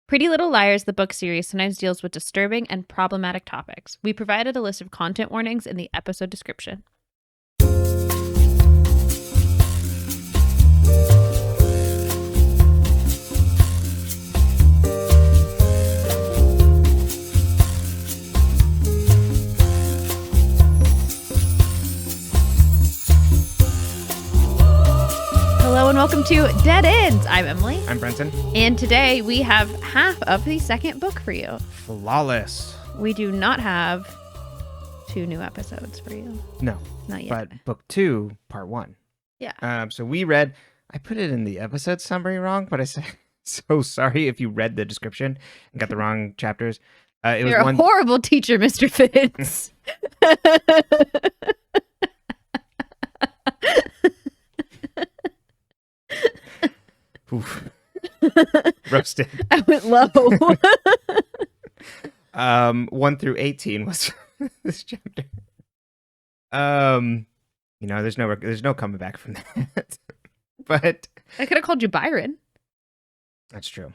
Pretty Little Liars, the book series, sometimes deals with disturbing and problematic topics. We provided a list of content warnings in the episode description. Hello and welcome to Dead Ends. I'm Emily. I'm Brenton. And today we have half of the second book for you. Flawless. We do not have 2 new episodes for you. No. Not yet. But book 2, part 1. Yeah. So we read, I put it in the episode summary wrong, but I said, so sorry if you read the description and got the wrong chapters. You're a horrible teacher, Mr. Fitz. Oof. Roasted. I went low. 1 through 18 was this chapter. There's no coming back from that. But I could have called you Byron. that's true.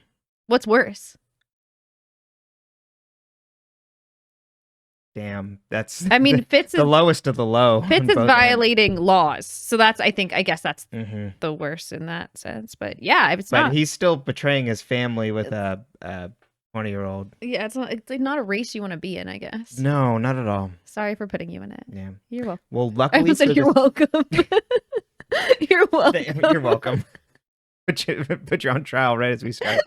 What's worse? Damn, that's Fitz the is lowest of the low. Fitz is violating laus. So I guess that's Mm-hmm. the worst in that sense. But yeah, it's But not. he's still betraying his family with a 20-year-old. Yeah, it's like not a race you want to be in, I guess. No, not at all. Sorry for putting you in it. Yeah. You're welcome. Well, I luckily almost said you're welcome. You're welcome. You're welcome. Put you on trial right as we start.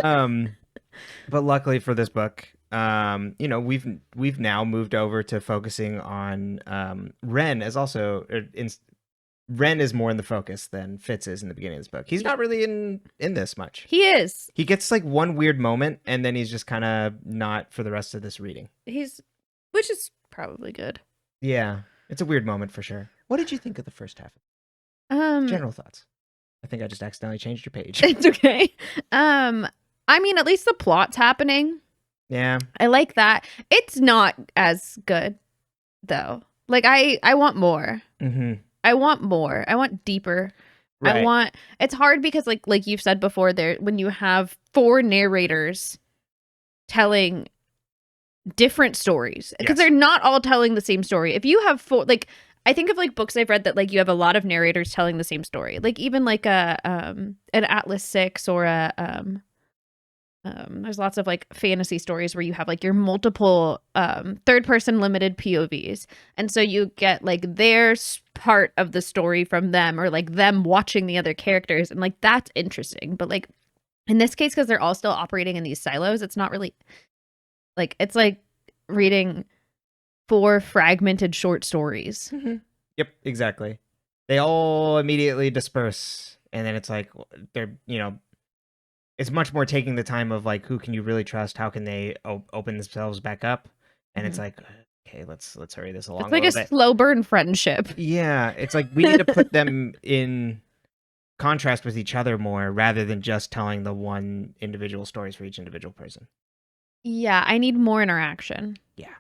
But luckily for this book, we've now moved over to focusing on Ren as also Ren is more in the focus than Fitz is in the beginning of this book. He's not really in this much. He is. He gets like one weird moment and then he's just kind of not for the rest of this reading. Which is probably good. Yeah, it's a weird moment for sure. What did you think of the first half? General thoughts. I think I just accidentally changed your page. It's okay. At least the plot's happening. Yeah. I like that. It's not as good though. Like I want more. Mm-hmm. I want more. I want deeper. Right. It's hard because like you've said before, there when you have 4 narrators telling different stories, because they're not all telling the same story. If you have 4, like I think of like books I've read that like you have a lot of narrators telling the same story. Like even like an Atlas 6 or there's lots of like fantasy stories where you have like your multiple third person limited POVs. And so you get like their part of the story from them, or like them watching the other characters. And like, that's interesting. But like in this case, because they're all still operating in these silos, it's not really like, it's like reading 4 fragmented short stories. Mm-hmm. Yep, exactly. They all immediately disperse. And then it's like, they're, it's much more taking the time of like, who can you really trust? How can they open themselves back up? And it's like, okay, let's hurry this along. It's like a slow burn friendship. Yeah, it's like we need to put them in contrast with each other more, rather than just telling the one individual stories for each individual person. Yeah, I need more interaction. Yeah,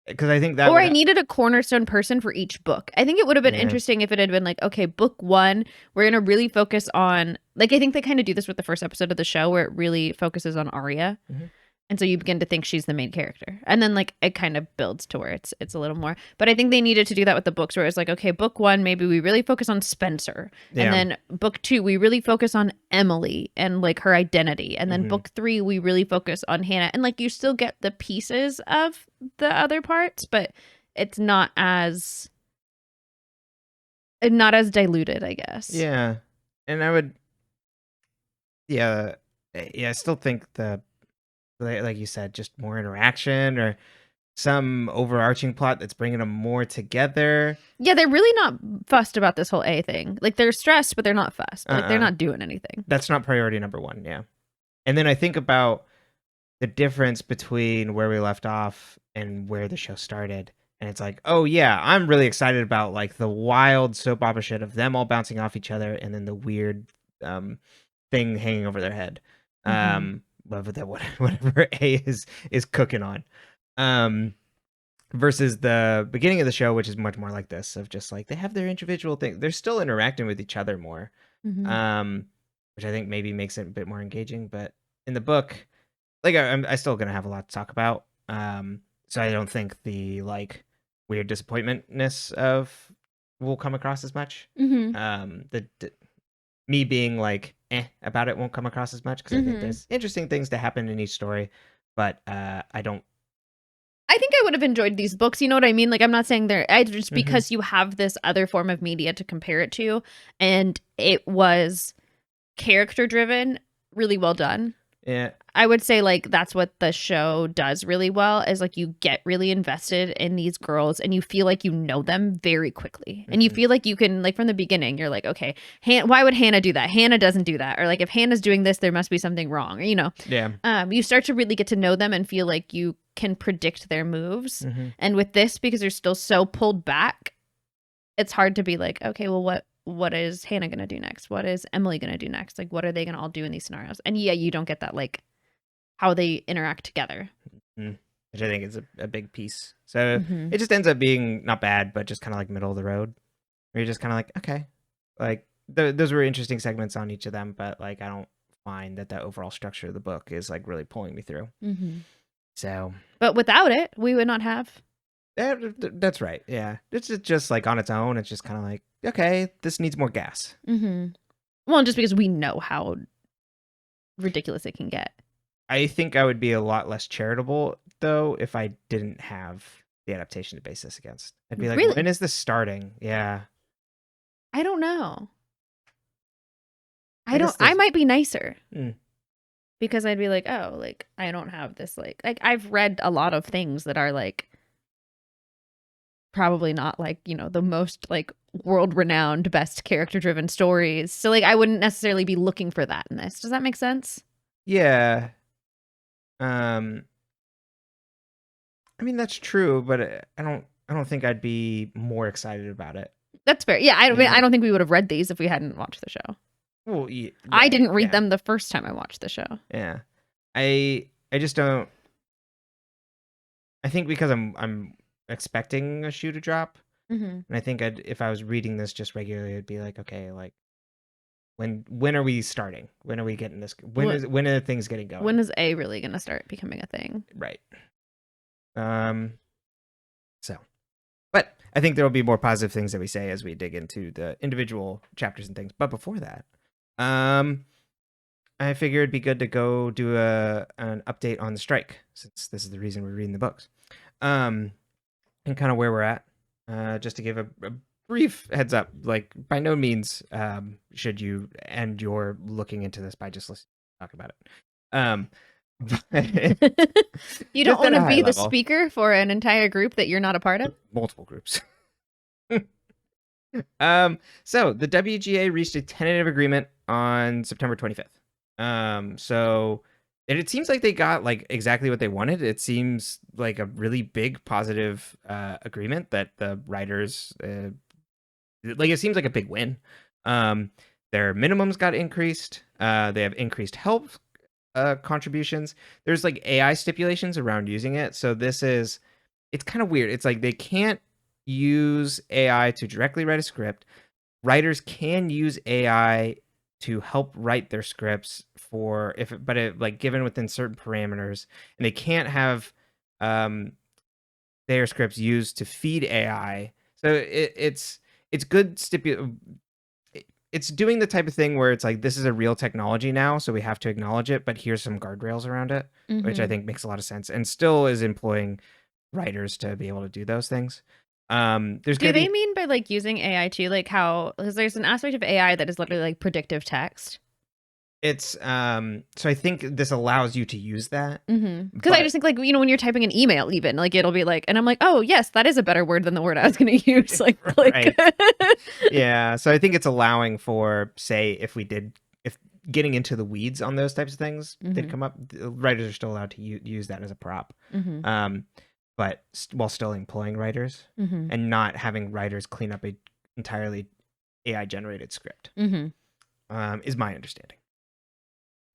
because I think that. Or I needed a cornerstone person for each book. I think it would have been interesting if it had been like, okay, book 1, we're gonna really focus on, like, I think they kind of do this with the first episode of the show where it really focuses on Aria. Mm-hmm. And so you begin to think she's the main character. And then like it kind of builds to where it's a little more. But I think they needed to do that with the books where it's like, okay, book 1, maybe we really focus on Spencer. Yeah. And then book 2, we really focus on Emily and like her identity. And then book 3, we really focus on Hannah. And like you still get the pieces of the other parts, but it's not as diluted, I guess. Yeah. And I would I still think like you said, just more interaction or some overarching plot that's bringing them more together. Yeah, they're really not fussed about this whole A thing. Like they're stressed, but they're not fussed. Like they're not doing anything. That's not priority number 1, yeah. And then I think about the difference between where we left off and where the show started. And it's like, oh yeah, I'm really excited about like the wild soap opera shit of them all bouncing off each other and then the weird thing hanging over their head. Whatever A is cooking on, versus the beginning of the show, which is much more like this, of just like they have their individual thing. They're still interacting with each other more, which I think maybe makes it a bit more engaging. But in the book, like I still gonna have a lot to talk about. So I don't think the like weird disappointmentness of will come across as much. The me being like about it won't come across as much because I think there's interesting things to happen in each story, but I don't. I think I would have enjoyed these books. You know what I mean? Like, I'm not saying just because you have this other form of media to compare it to, and it was character driven, really well done. Yeah. I would say like that's what the show does really well is like you get really invested in these girls and you feel like you know them very quickly. And you feel like you can like from the beginning you're like, okay, why would Hannah do that? Hannah doesn't do that. Or like if Hannah's doing this, there must be something wrong. Or, you know. Yeah. You start to really get to know them and feel like you can predict their moves. And with this, because they're still so pulled back, it's hard to be like, okay, well what is Hannah gonna do next? What is Emily gonna do next? Like what are they gonna all do in these scenarios? And yeah, you don't get that like how they interact together. Which I think is a big piece. So it just ends up being not bad, but just kind of like middle of the road. Where you're just kind of like, okay. Like, those were interesting segments on each of them, but like, I don't find that the overall structure of the book is like really pulling me through. So. But without it, we would not have. That's right. Yeah. It's just like on its own, it's just kind of like, okay, this needs more gas. Well, just because we know how ridiculous it can get. I think I would be a lot less charitable, though, if I didn't have the adaptation to base this against. I'd be like, really? When is this starting? Yeah. I don't know. I might be nicer. Because I'd be like, oh, like, I don't have this, like I've read a lot of things that are, like, probably not, like, you know, the most, like, world-renowned, best character-driven stories. So, like, I wouldn't necessarily be looking for that in this. Does that make sense? Yeah. I mean that's true, but I don't think I'd be more excited about it. That's fair. Yeah, I mean, I don't think we would have read these if we hadn't watched the show. Well, yeah, I didn't read them the first time I watched the show. Yeah, I just don't. I think because I'm expecting a shoe to drop, and I think if I was reading this just regularly, I'd be like, okay, like. When are we starting? When are we getting this? When are things getting going? When is A really going to start becoming a thing? Right. So, but I think there will be more positive things that we say as we dig into the individual chapters and things. But before that, I figured it'd be good to go do an update on the strike since this is the reason we're reading the books, and kind of where we're at. Just to give a brief heads up, like by no means should you end your looking into this by just listening to talk about it. You don't want to be the speaker for an entire group that you're not a part of? Multiple groups. So the WGA reached a tentative agreement on September 25th. So it seems like they got like exactly what they wanted. It seems like a really big positive agreement that the writers like it seems like a big win. Their minimums got increased. They have increased health contributions. There's like AI stipulations around using it. So it's kind of weird. It's like they can't use AI to directly write a script. Writers can use AI to help write their scripts but given within certain parameters, and they can't have their scripts used to feed AI. So it's good it's doing the type of thing where it's like this is a real technology now, so we have to acknowledge it, but here's some guardrails around it, which I think makes a lot of sense and still is employing writers to be able to do those things. Do they mean by like using AI too, like how because there's an aspect of AI that is literally like predictive text? It's so I think this allows you to use that because I just think like, you know, when you're typing an email, even like it'll be like, and I'm like, oh yes, that is a better word than the word I was going to use. Like, right. Yeah, so I think it's allowing for, say, if getting into the weeds on those types of things did come up, writers are still allowed to use that as a prop, but while still employing writers and not having writers clean up a entirely AI generated script is my understanding.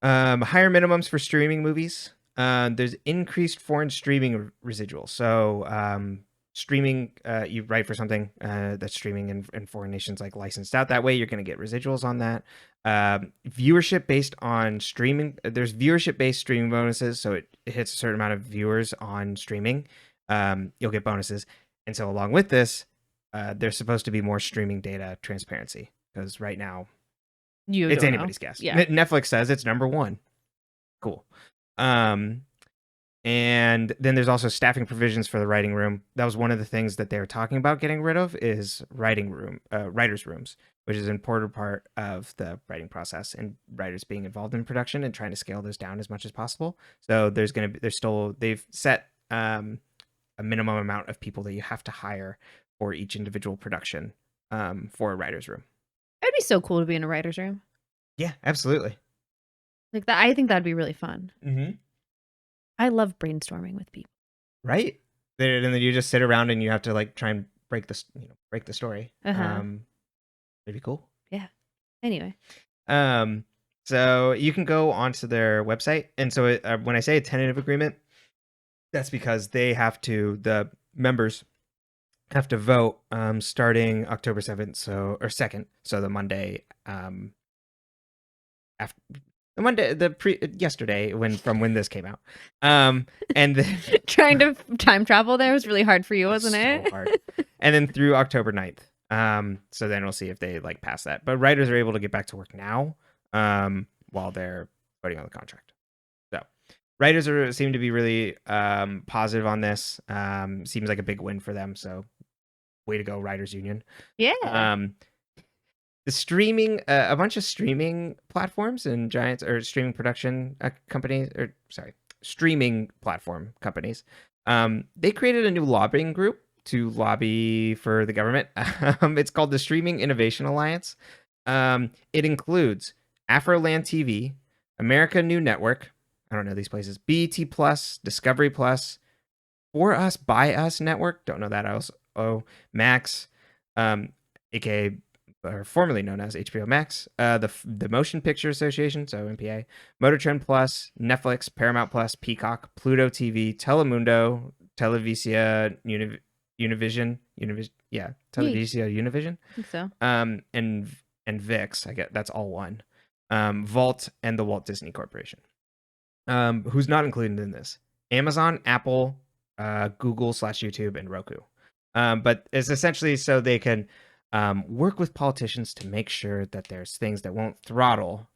Higher minimums for streaming movies. There's increased foreign streaming residuals. So streaming, you write for something that's streaming in foreign nations, like licensed out that way, you're going to get residuals on that. Viewership based on streaming, there's viewership based streaming bonuses. So it hits a certain amount of viewers on streaming, you'll get bonuses. And so along with this, there's supposed to be more streaming data transparency, because right now it's anybody's guess. Yeah. Netflix says it's number one. Cool. And then there's also staffing provisions for the writing room. That was one of the things that they were talking about getting rid of, is writers' rooms, which is an important part of the writing process, and writers being involved in production and trying to scale those down as much as possible. So they've set a minimum amount of people that you have to hire for each individual production for a writer's room. It'd be so cool to be in a writer's room. Yeah, absolutely. Like that, I think that'd be really fun. Mm-hmm. I love brainstorming with people. Right. And then you just sit around and you have to like try and break the story. It'd be cool. Yeah. Anyway. So you can go onto their website, and so when I say a tentative agreement, that's because the members have to vote starting October 7th, or 2nd, so the Monday after. Monday, yesterday, when this came out, and trying to time travel there was really hard for you, wasn't it? So hard. And then through October 9th. So then we'll see if they like pass that. But writers are able to get back to work now, while they're voting on the contract. So writers seem to be really positive on this. Seems like a big win for them. So way to go, Writers Union. Yeah. The streaming, a bunch of streaming platforms and giants, or streaming production companies, or sorry, streaming platform companies, they created a new lobbying group to lobby for the government. It's called the Streaming Innovation Alliance. It includes Afroland TV, America New Network, I don't know these places, BET Plus, Discovery Plus, For Us By Us Network, don't know that also, Max, aka or formerly known as HBO Max, the Motion Picture Association, so MPA, Motor Trend Plus, Netflix, Paramount Plus, Peacock, Pluto TV, Telemundo, Televisa, Univision, Televisa, Univision. I think so. And VIX, I get that's all one. Vault and the Walt Disney Corporation. Who's not included in this? Amazon, Apple, Google/YouTube, and Roku. But it's essentially so they can work with politicians to make sure that there's things that won't throttle,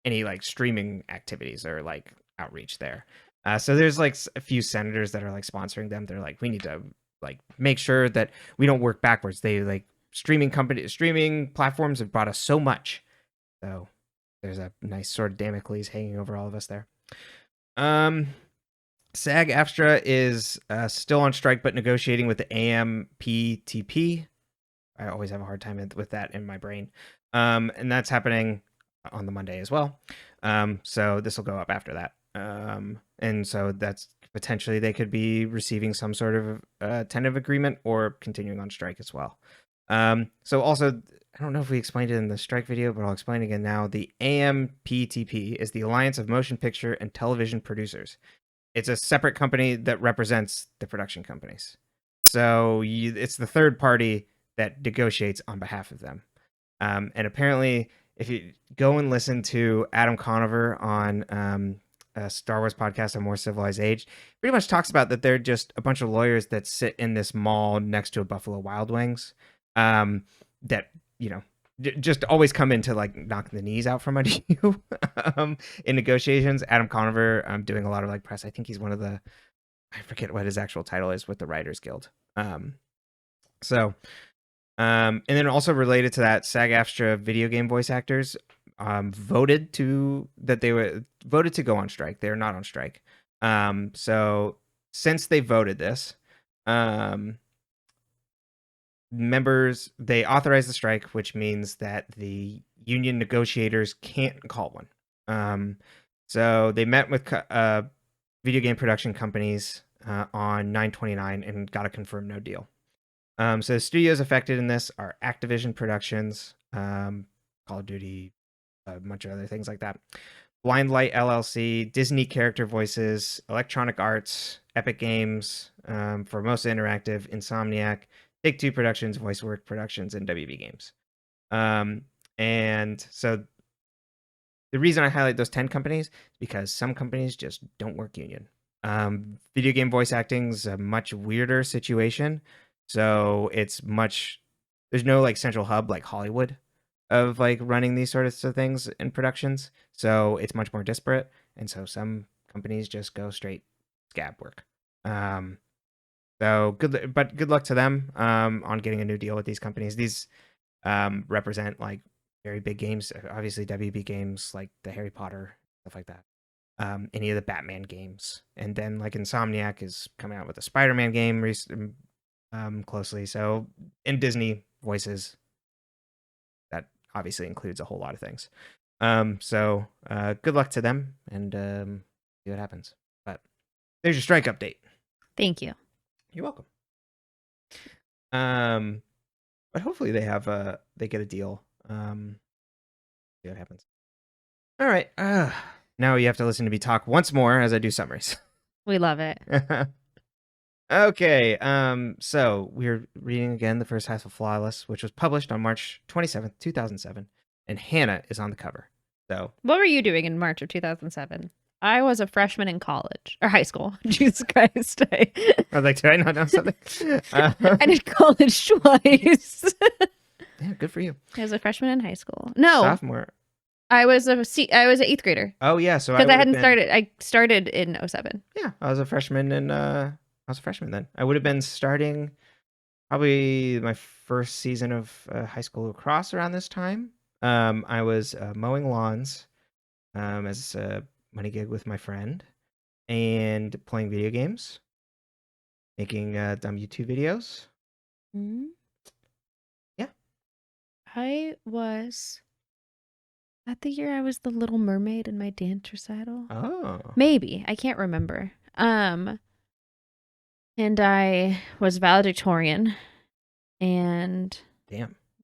any like streaming activities or like outreach there. So there's like a few senators that are like sponsoring them. They're like, we need to like make sure that we don't work backwards. They like streaming platforms have brought us so much. So there's a nice sort of Damocles hanging over all of us there. SAG-AFTRA is still on strike, but negotiating with the AMPTP. I always have a hard time with that in my brain. And that's happening on the Monday as well. So this will go up after that. And so that's potentially they could be receiving some sort of tentative agreement or continuing on strike as well. So also, I don't know if we explained it in the strike video, but I'll explain again now. The AMPTP is the Alliance of Motion Picture and Television Producers. It's a separate company that represents the production companies. So it's the third party that negotiates on behalf of them. And apparently, if you go and listen to Adam Conover on a Star Wars podcast, A More Civilized Age, pretty much talks about that they're just a bunch of lawyers that sit in this mall next to a Buffalo Wild Wings that, just always come in to like knock the knees out from under you in negotiations. Adam Conover doing a lot of like press. I think he's one of the, I forget what his actual title is with the Writers Guild. And then also related to that, SAG-AFTRA video game voice actors voted to go on strike. They're not on strike. So since they voted this, members, they authorized the strike, which means that the union negotiators can't call one. So they met with video game production companies on 9/29 and got a confirmed no deal. So the studios affected in this are Activision Productions, Call of Duty, a bunch of other things like that, Blind Light LLC, Disney Character Voices, Electronic Arts, Epic Games for most interactive, Insomniac, Take-Two Productions, VoiceWorks Productions, and WB Games. And so the reason I highlight those 10 companies is because some companies just don't work union. Video game voice acting is a much weirder situation. So there's no like central hub like Hollywood of like running these sorts of things in productions. So it's much more disparate. And so some companies just go straight scab work. So good luck to them on getting a new deal with these companies. These represent like very big games, obviously WB Games, like the Harry Potter, stuff like that. Any of the Batman games. And then like Insomniac is coming out with a Spider-Man game closely. So in Disney voices, that obviously includes a whole lot of things. So good luck to them and see what happens. But there's your strike update. Thank you. You're welcome. But hopefully they get a deal. See what happens. All right. Now you have to listen to me talk once more as I do summaries. We love it. Okay. So we're reading again the first half of Flawless, which was published on March 27th, 2007, and Hannah is on the cover. So what were you doing in March of 2007? I was a freshman in college or high school. Jesus Christ. I was like, did I not know something? I did college twice. Yeah, good for you. I was a freshman in high school. No. Sophomore. I was an 8th grader. Oh yeah, so because I started in 2007. Yeah, I was a freshman then. I would have been starting probably my first season of high school lacrosse around this time. I was mowing lawns as a money gig with my friend and playing video games, making dumb YouTube videos. Mm-hmm. Yeah. I was that the year I was the Little Mermaid in my dance recital. Oh. Maybe. I can't remember. And I was valedictorian and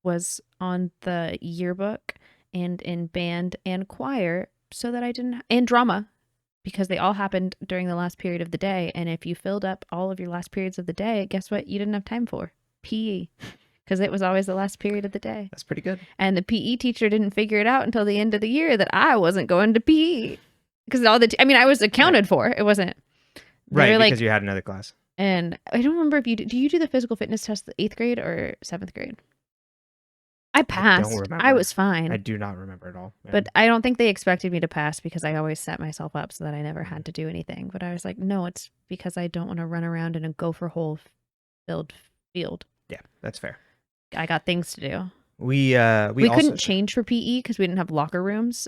was on the yearbook and in band and choir so that I didn't and drama because they all happened during the last period of the day. And if you filled up all of your last periods of the day, guess what? You didn't have time for PE because it was always the last period of the day. That's pretty good. And the PE teacher didn't figure it out until the end of the year that I wasn't going to PE because I was accounted for. It wasn't right because you had another class. And I don't remember if do you do the physical fitness test the 8th grade or 7th grade? I passed. I don't remember. I was fine. I do not remember at all. Yeah. But I don't think they expected me to pass because I always set myself up so that I never had to do anything. But I was like, no, it's because I don't want to run around in a gopher hole filled field. Yeah, that's fair. I got things to do. We couldn't change for PE because we didn't have locker rooms.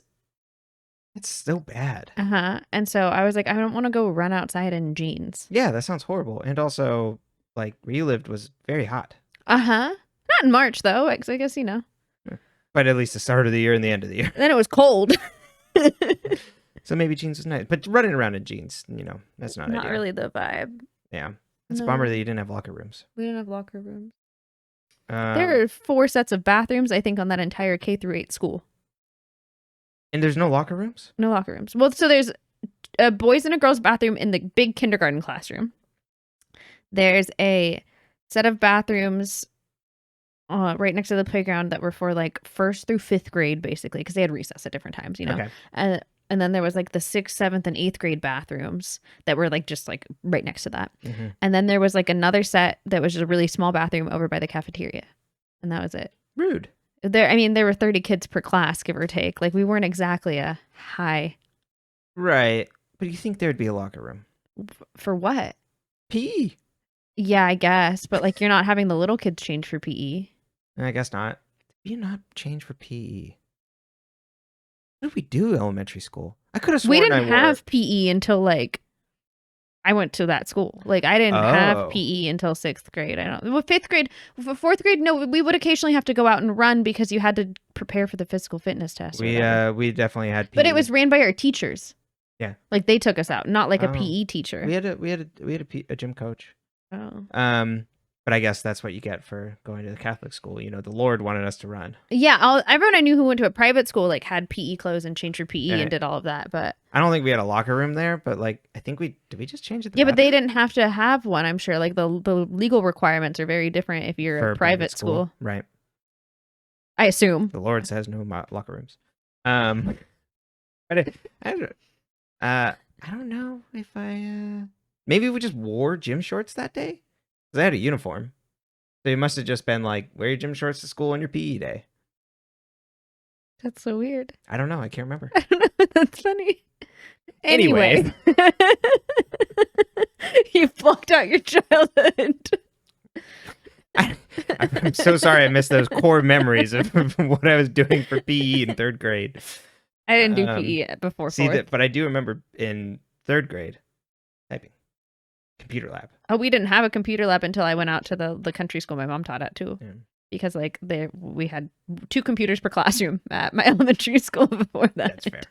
It's so bad. And so I was like, I don't want to go run outside in jeans. Yeah, that sounds horrible. And also, like, where you lived was very hot. Not in March, though, because I guess, But at least the start of the year and the end of the year. Then it was cold. So maybe jeans was nice. But running around in jeans, that's not ideal. Not really the vibe. Yeah. It's a bummer that you didn't have locker rooms. We didn't have locker rooms. There are 4 sets of bathrooms, I think, on that entire K-8 school. And there's no locker rooms? No locker rooms. Well, so there's a boys and a girls bathroom in the big kindergarten classroom. There's a set of bathrooms right next to the playground that were for like 1st through 5th grade, basically, because they had recess at different times, Okay. And then there was like the 6th, 7th, and 8th grade bathrooms that were like just like right next to that. Mm-hmm. And then there was like another set that was just a really small bathroom over by the cafeteria. And that was it. Rude. There were 30 kids per class, give or take. Like we weren't exactly a high. Right. But you think there'd be a locker room? For what? PE. Yeah, I guess. But like you're not having the little kids change for PE. I guess not. You not change for PE. What did we do elementary school? I could have sworn we didn't have PE until like I went to that school. Like I didn't have PE until 6th grade. I don't. Well, 5th grade, 4th grade. No, we would occasionally have to go out and run because you had to prepare for the physical fitness test. We definitely had PE. But it was ran by our teachers. Yeah, like they took us out, not like a PE teacher. We had a gym coach. Oh. But I guess that's what you get for going to the Catholic school. You know, the Lord wanted us to run. Yeah, everyone I knew who went to a private school like had PE clothes and changed your PE and did all of that. But I don't think we had a locker room there. But like, I think did we just change it? Yeah, but they didn't have to have one. I'm sure. Like the legal requirements are very different if you're a private school, right? I assume the Lord says no locker rooms. But I don't know if maybe we just wore gym shorts that day. Because I had a uniform. So it must have just been like, wear your gym shorts to school on your PE day. That's so weird. I don't know. I can't remember. I don't know. That's funny. Anyway. You blocked out your childhood. I'm so sorry I missed those core memories of what I was doing for PE in third grade. I didn't do PE before fourth. But I do remember in third grade typing. Computer lab. Oh, we didn't have a computer lab until I went out to the country school my mom taught at too. Yeah. Because like we had 2 computers per classroom at my elementary school before that. That's fair.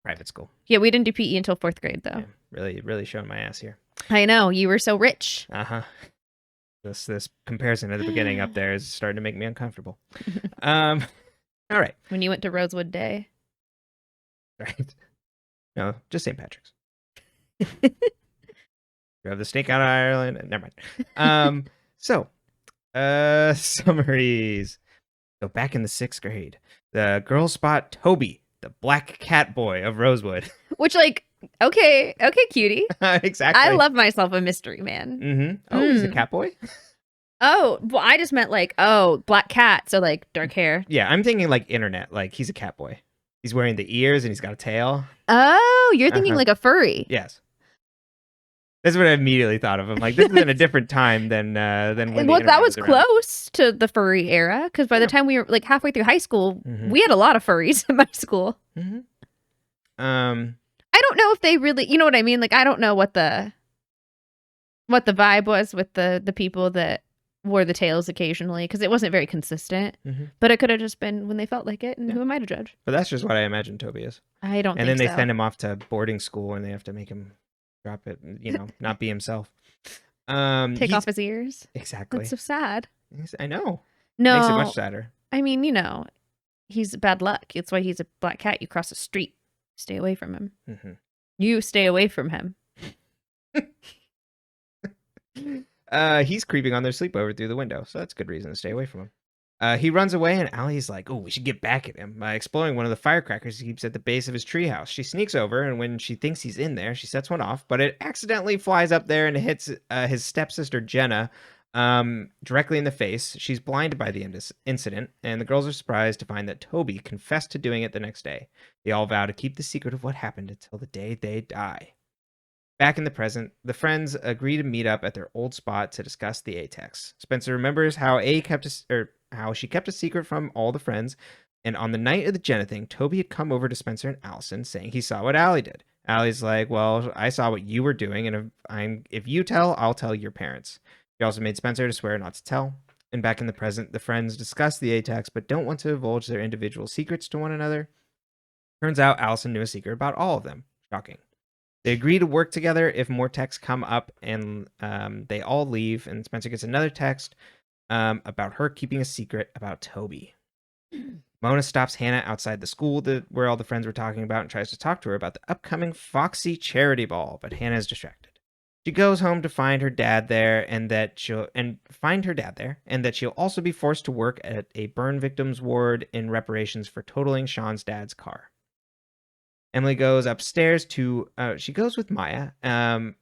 Private school. Yeah, we didn't do PE until 4th grade though. Yeah, really showing my ass here. I know, you were so rich. Uh-huh. This comparison at the beginning up there is starting to make me uncomfortable. All right. When you went to Rosewood Day. Right. No, just St. Patrick's. You have the Snake out of Ireland. Never mind. Summaries. So back in the 6th grade, the girls spot Toby, the black cat boy of Rosewood. Which, like, okay, cutie. Exactly. I love myself a mystery man. Mm-hmm. Oh, he's a cat boy? Oh, well, I just meant like, black cat, so like dark hair. Yeah, I'm thinking like internet, like he's a cat boy. He's wearing the ears and he's got a tail. Oh, you're thinking like a furry. Yes. That's what I immediately thought of. I'm like, this is in a different time than when. Well, that was close to the furry era because by the time we were like halfway through high school, we had a lot of furries in my school. Mm-hmm. I don't know if they really, you know what I mean? Like, I don't know what the vibe was with the people that wore the tails occasionally because it wasn't very consistent. Mm-hmm. But it could have just been when they felt like it, and who am I to judge? But that's just what I imagine Toby is. I don't. And then they send him off to boarding school, and they have to make him drop it, not be himself. Take off his ears. Exactly. That's so sad. I know. No. Makes it much sadder. I mean, he's bad luck. It's why he's a black cat. You cross the street. Stay away from him. Mm-hmm. You stay away from him. He's creeping on their sleepover through the window, so that's a good reason to stay away from him. He runs away, and Allie's like, oh, we should get back at him by exploring one of the firecrackers he keeps at the base of his treehouse. She sneaks over, and when she thinks he's in there, she sets one off, but it accidentally flies up there and hits his stepsister, Jenna, directly in the face. She's blinded by the incident, and the girls are surprised to find that Toby confessed to doing it the next day. They all vow to keep the secret of what happened until the day they die. Back in the present, the friends agree to meet up at their old spot to discuss the A-text. Spencer remembers how how she kept a secret from all the friends, and on the night of the Jenna thing, Toby had come over to Spencer and Allison saying he saw what Allie did. Allie's like, well, I saw what you were doing, and if you tell, I'll tell your parents. She also made Spencer to swear not to tell. And back in the present, the friends discuss the A-text, but don't want to divulge their individual secrets to one another. Turns out Allison knew a secret about all of them. Shocking. They agree to work together if more texts come up, and they all leave, and Spencer gets another text about her keeping a secret about Toby. Mona stops Hannah outside the school where all the friends were talking about and tries to talk to her about the upcoming Foxy charity ball, but Hannah is distracted. She goes home to find her dad there, and that she'll also be forced to work at a burn victims ward in reparations for totaling Sean's dad's car. Emily goes upstairs she goes with Maya, and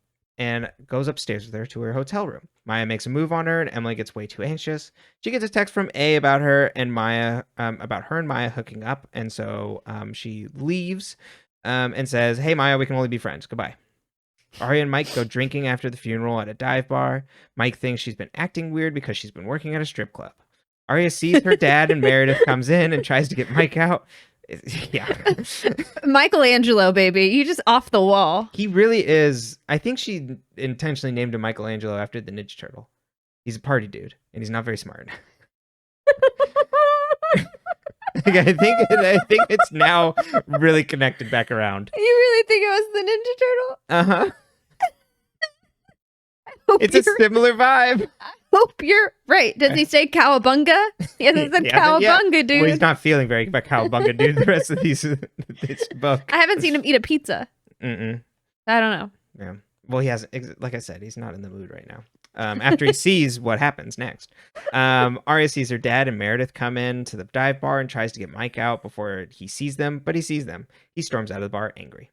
goes upstairs with her to her hotel room. Maya makes a move on her, and Emily gets way too anxious. She gets a text from A about her and Maya hooking up, and so she leaves and says, hey, Maya, we can only be friends. Goodbye. Aria and Mike go drinking after the funeral at a dive bar. Mike thinks she's been acting weird because she's been working at a strip club. Aria sees her dad, and Meredith comes in and tries to get Mike out. Yeah. Michelangelo, baby. You just off the wall. He really is. I think she intentionally named him Michelangelo after the Ninja Turtle. He's a party dude, and he's not very smart. I think it's now really connected back around. You really think it was the Ninja Turtle? Uh-huh. It's a similar vibe. I hope you're right. Does he say Cowabunga? He hasn't said Cowabunga, dude. Well, he's not feeling very about Cowabunga, dude. The rest of this book. I haven't seen him eat a pizza. Mm-mm. I don't know. Yeah. Well, he has, like I said, he's not in the mood right now. After he sees what happens next. Arias sees her dad and Meredith come in to the dive bar and tries to get Mike out before he sees them, but he sees them. He storms out of the bar angry.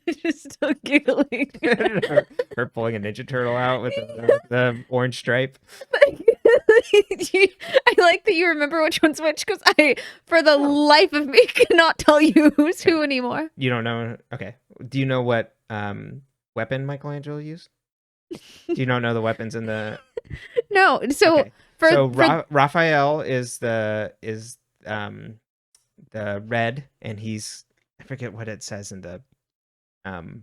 Just still giggling. her pulling a Ninja Turtle out with the orange stripe. I like that you remember which one's which, because I, for the life of me, cannot tell you who's who anymore. You don't know? Okay. Do you know what weapon Michelangelo used? Do you not know the weapons in the? No. So okay. Raphael is the red, and he's, I forget what it says in the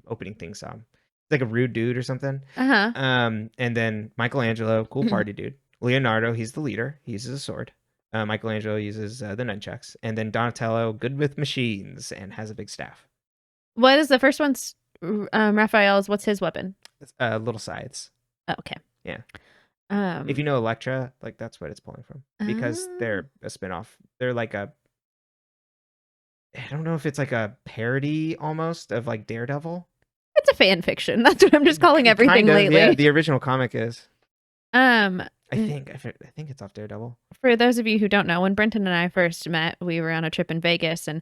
opening theme song. It's like a rude dude or something. And then Michelangelo, cool party dude. Leonardo, he's the leader. He uses a sword. Michelangelo uses the nunchucks, and then Donatello, good with machines and has a big staff. What is the first one's? Raphael's. What's his weapon? Little scythes. Oh, okay. Yeah. If you know Elektra, like that's what it's pulling from, because they're a spinoff. They're like I don't know if it's like a parody almost of like Daredevil. It's a fan fiction. That's what I'm just calling everything lately. Yeah, the original comic is. I think it's off Daredevil. For those of you who don't know, when Brenton and I first met, we were on a trip in Vegas, and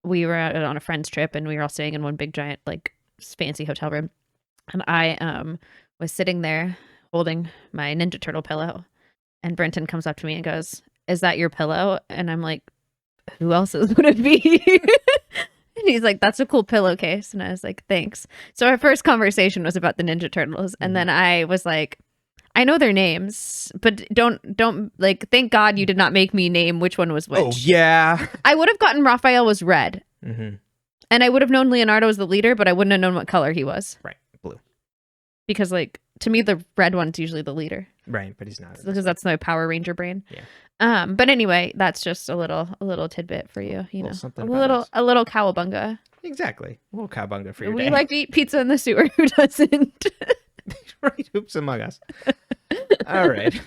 we were out on a friend's trip, and we were all staying in one big giant like fancy hotel room. And I was sitting there holding my Ninja Turtle pillow, and Brenton comes up to me and goes, "Is that your pillow?" And I'm like, "Who else's would it be?" And he's like, "That's a cool pillowcase." And I was like, "Thanks." So our first conversation was about the Ninja Turtles, and then I was like, "I know their names, but don't like, thank God you did not make me name which one was which." Oh yeah. I would have gotten Raphael was red. Mm-hmm. And I would have known Leonardo was the leader, but I wouldn't have known what color he was. Right. Blue. Because like, to me, the red one's usually the leader. Right, but he's not. Because that's my Power Ranger brain. Yeah. But anyway, that's just a little tidbit for you. You know, a little cowabunga. Exactly. A little cowabunga for your We day. like to eat pizza in the sewer. Who doesn't? Right. Oops, among us. All right.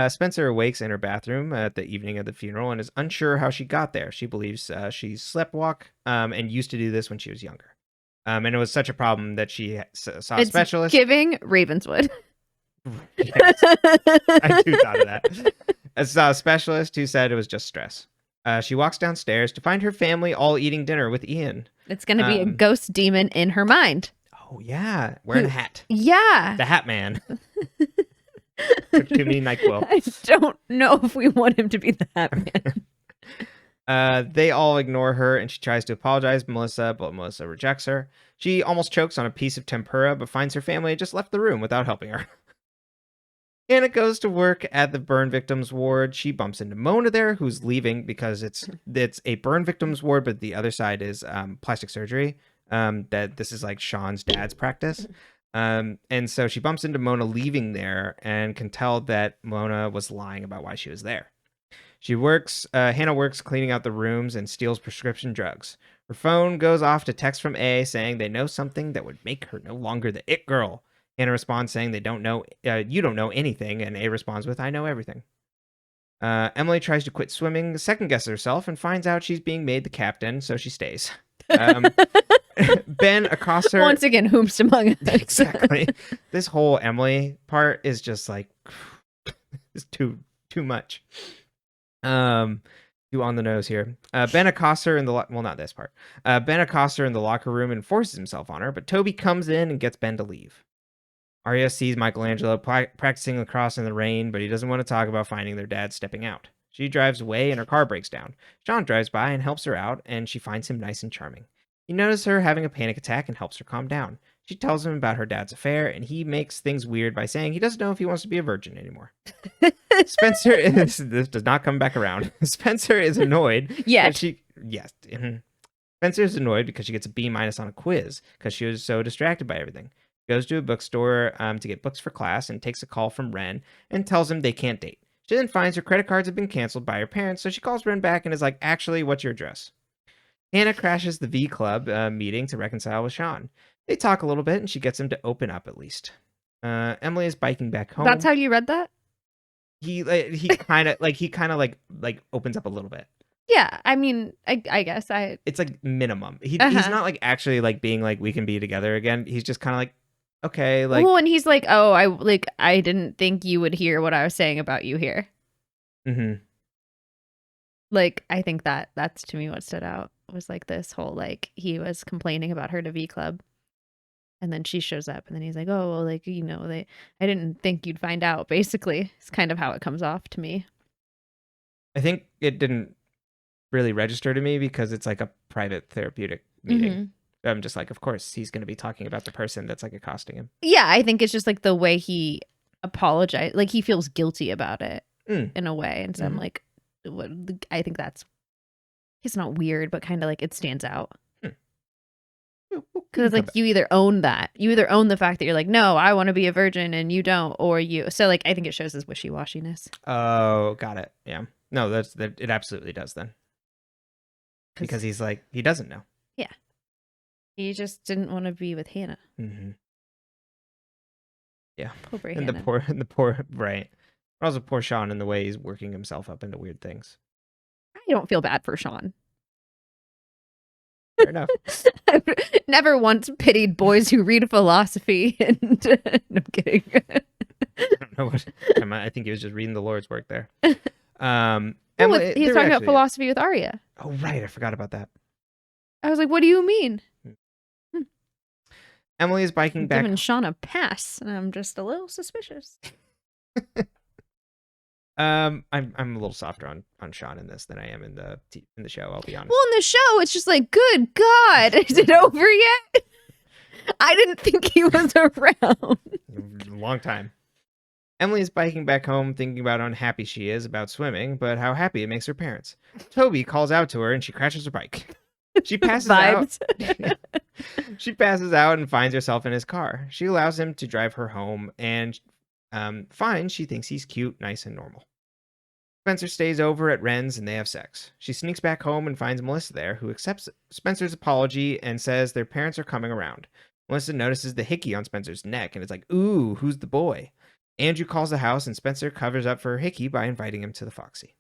Spencer awakes in her bathroom at the evening of the funeral and is unsure how she got there. She believes she sleptwalk and used to do this when she was younger. And it was such a problem that she saw a specialist. Giving Ravenswood. Yes, I too thought of that. I saw a specialist who said it was just stress. She walks downstairs to find her family all eating dinner with Ian. It's going to be a ghost demon in her mind. Oh, yeah. Wearing a hat. Yeah. The Hat Man. Too many NyQuil. I don't know if we want him to be the Hat Man. They all ignore her, and she tries to apologize to Melissa, but Melissa rejects her. She almost chokes on a piece of tempura, but finds her family had just left the room without helping her. Anna goes to work at the burn victims ward. She bumps into Mona there, who's leaving because it's a burn victims ward, but the other side is plastic surgery. That this is like Sean's dad's practice. And so she bumps into Mona leaving there and can tell that Mona was lying about why she was there. Hannah works cleaning out the rooms and steals prescription drugs. Her phone goes off to text from A saying they know something that would make her no longer the it girl. Hannah responds saying they don't know, you don't know anything, and A responds with, I know everything. Emily tries to quit swimming, second guesses herself, and finds out she's being made the captain, so she stays. Ben accosts her. Once again, whomst among us. Exactly. This whole Emily part is just like, it's too much. Too on the nose here. Ben accosts her in the well, not this part. Ben accosts her in the locker room and forces himself on her, but Toby comes in and gets Ben to leave. Arias sees Michelangelo practicing lacrosse in the rain, but he doesn't want to talk about finding their dad stepping out. She drives away and her car breaks down. Sean drives by and helps her out, and she finds him nice and charming. He notices her having a panic attack and helps her calm down. She tells him about her dad's affair, and he makes things weird by saying he doesn't know if he wants to be a virgin anymore. Spencer this does not come back around. Spencer is annoyed. Yes. Spencer is annoyed because she gets a B- on a quiz because she was so distracted by everything. Goes to a bookstore to get books for class and takes a call from Ren and tells him they can't date. She then finds her credit cards have been canceled by her parents, so she calls Ren back and is like, actually, what's your address? Hannah crashes the V Club meeting to reconcile with Sean. They talk a little bit and she gets him to open up at least. Emily is biking back home. That's how you read that? He kind of like opens up a little bit. Yeah, I mean, I guess it's like minimum. He's Uh-huh. not like actually like being like we can be together again. He's just kind of like, okay, like, well, and he's like, oh, I didn't think you would hear what I was saying about you here. mm-hmm. Like, I think that's to me what stood out was like this whole like he was complaining about her to V Club, and then she shows up, and then he's like, oh, well, like, you know, I didn't think you'd find out. Basically, it's kind of how it comes off to me. I think it didn't really register to me because it's like a private therapeutic meeting. Mm-hmm. I'm just like, of course he's going to be talking about the person that's like accosting him. Yeah, I think it's just like the way he apologized, like he feels guilty about it in a way, and so I'm like, what? I think that's, it's not weird, but kind of like it stands out. Because it's like you either own the fact that you're like, no, I want to be a virgin and you don't, or you. So like I think it shows his wishy-washiness. Oh, got it. Yeah. No, that it absolutely does then. Because he's like, he doesn't know. Yeah. He just didn't want to be with Hannah. Mm-hmm. Yeah. Poor and Hannah. the poor right. But also poor Sean in the way he's working himself up into weird things. I don't feel bad for Sean. Fair enough. I've never once pitied boys who read philosophy and no, I'm kidding. I don't know what I think he was just reading the Lord's work there. Emily, he was talking about philosophy with Aria. Oh right, I forgot about that. I was like, what do you mean? Emily is biking back. Giving Sean a pass, and I'm just a little suspicious. I'm a little softer on Sean in this than I am in the show. I'll be honest. Well, in the show, it's just like, good God, is it over yet? I didn't think he was around. A long time. Emily is biking back home, thinking about how unhappy she is about swimming, but how happy it makes her parents. Toby calls out to her, and she crashes her bike. She passes out. She passes out and finds herself in his car. She allows him to drive her home, and finds she thinks he's cute, nice, and normal. Spencer stays over at Ren's, and they have sex. She sneaks back home and finds Melissa there, who accepts Spencer's apology and says their parents are coming around. Melissa notices the hickey on Spencer's neck, and it's like, ooh, who's the boy? Andrew calls the house, and Spencer covers up for her hickey by inviting him to the Foxy.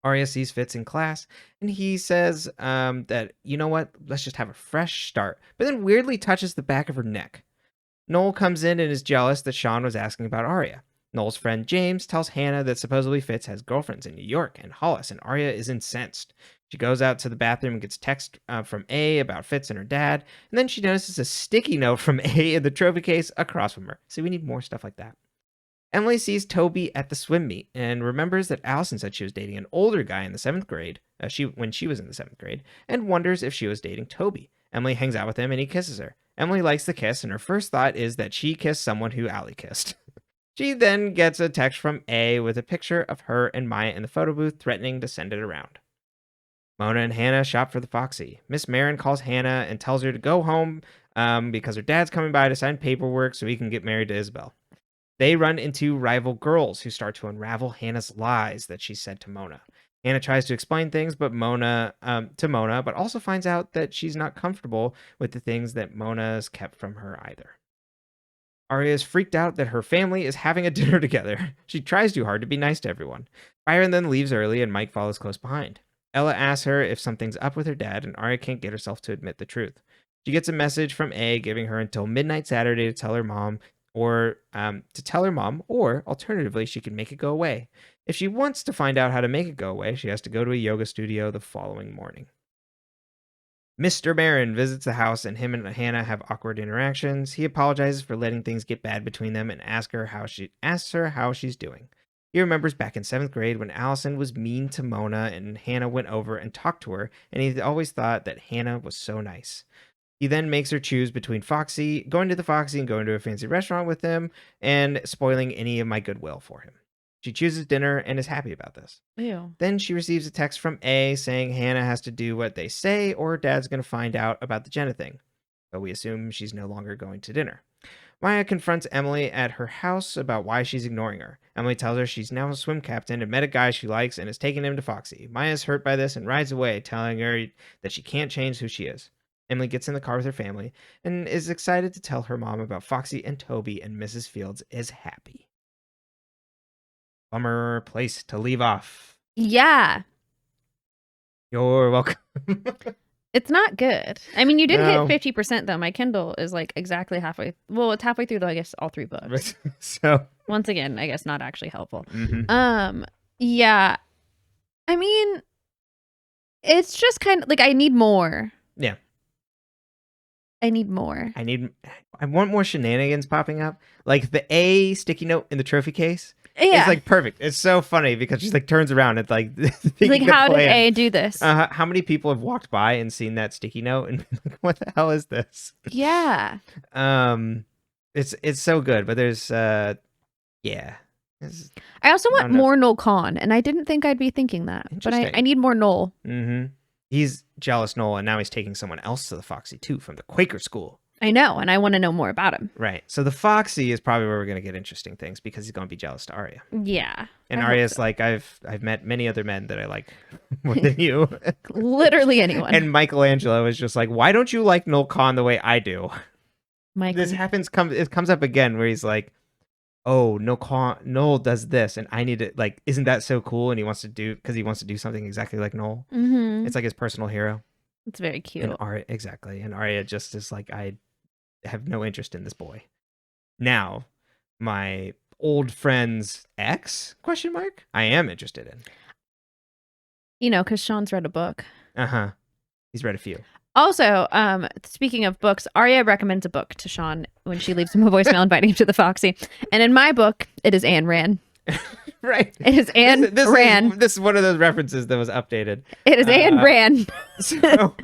Arias sees Fitz in class, and he says that, you know what, let's just have a fresh start, but then weirdly touches the back of her neck. Noel comes in and is jealous that Sean was asking about Aria. Noel's friend James tells Hannah that supposedly Fitz has girlfriends in New York and Hollis, and Aria is incensed. She goes out to the bathroom and gets text from A about Fitz and her dad, and then she notices a sticky note from A in the trophy case across from her. So we need more stuff like that. Emily sees Toby at the swim meet and remembers that Allison said she was dating an older guy in the 7th grade, when she was in the 7th grade, and wonders if she was dating Toby. Emily hangs out with him and he kisses her. Emily likes the kiss, and her first thought is that she kissed someone who Allie kissed. She then gets a text from A with a picture of her and Maya in the photo booth, threatening to send it around. Mona and Hannah shop for the Foxy. Miss Marin calls Hannah and tells her to go home because her dad's coming by to sign paperwork so he can get married to Isabel. They run into rival girls who start to unravel Hannah's lies that she said to Mona. Hannah tries to explain things to Mona, but also finds out that she's not comfortable with the things that Mona's kept from her either. Aria is freaked out that her family is having a dinner together. She tries too hard to be nice to everyone. Byron then leaves early and Mike follows close behind. Ella asks her if something's up with her dad, and Aria can't get herself to admit the truth. She gets a message from A giving her until midnight Saturday to tell her mom, or alternatively, she can make it go away. If she wants to find out how to make it go away, she has to go to a yoga studio the following morning. Mr. Marin visits the house, and him and Hannah have awkward interactions. He apologizes for letting things get bad between them and asks her how she's doing. He remembers back in 7th grade when Allison was mean to Mona and Hannah went over and talked to her, and he always thought that Hannah was so nice. He then makes her choose between going to the Foxy and going to a fancy restaurant with him, and spoiling any of my goodwill for him. She chooses dinner and is happy about this. Ew. Then she receives a text from A saying Hannah has to do what they say or her dad's going to find out about the Jenna thing. So we assume she's no longer going to dinner. Maya confronts Emily at her house about why she's ignoring her. Emily tells her she's now a swim captain and met a guy she likes and is taking him to Foxy. Maya's hurt by this and rides away, telling her that she can't change who she is. Emily gets in the car with her family and is excited to tell her mom about Foxy and Toby, and Mrs. Fields is happy. Bummer place to leave off. Yeah. You're welcome. It's not good. I mean, you did No. hit 50% though. My Kindle is like exactly halfway. Well, it's halfway through though, I guess all 3 books. So once again, I guess not actually helpful. mhm. Yeah. I mean, it's just kind of like I need more. Yeah. I need more. I want more shenanigans popping up. Like the A sticky note in the trophy case. Yeah. It's like perfect. It's so funny because she like turns around and like like how did A do this? How many people have walked by and seen that sticky note and been like, what the hell is this? Yeah. It's so good, but there's yeah. I also want more Noel Kahn, and I didn't think I'd be thinking that, but I need more Noel. Mm-hmm. He's jealous Noel, and now he's taking someone else to the Foxy too from the Quaker school. I know, and I want to know more about him. Right. So the Foxy is probably where we're going to get interesting things because he's going to be jealous to Aria. Yeah. And Aria's like, I've met many other men that I like more than you. Literally anyone. And Michelangelo is just like, why don't you like Noel Kahn the way I do? This it comes up again where he's like, oh, Noel does this, and I need to like, isn't that so cool? And he wants to do something exactly like Noel. Mm-hmm. It's like his personal hero. It's very cute. And Aria just is like, I have no interest in this boy. Now, my old friend's ex ? I am interested in. You know, because Sean's read a book. He's read a few. Also, speaking of books, Aria recommends a book to Sean when she leaves him a voicemail inviting him to the Foxy. And in my book, it is Ayn Rand. Right. It is Ayn Rand. This is one of those references that was updated. It is Ayn Rand. So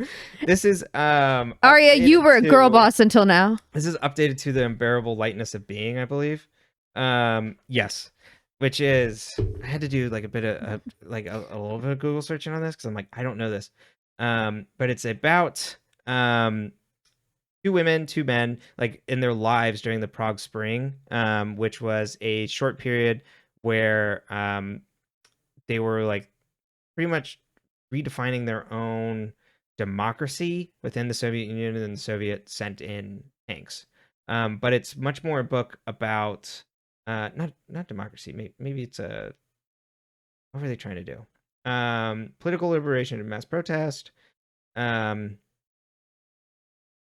this is Aria, you were a girl boss until now. This is updated to the unbearable lightness of being, I believe. Yes. Which is, I had to do like a bit of a little bit of Google searching on this because I'm like, I don't know this. But it's about 2 women, 2 men, like in their lives during the Prague Spring, which was a short period where they were like pretty much redefining their own democracy within the Soviet Union, and the Soviet sent in tanks. But it's much more a book about not democracy. Maybe it's what were they trying to do? Political liberation and mass protest. It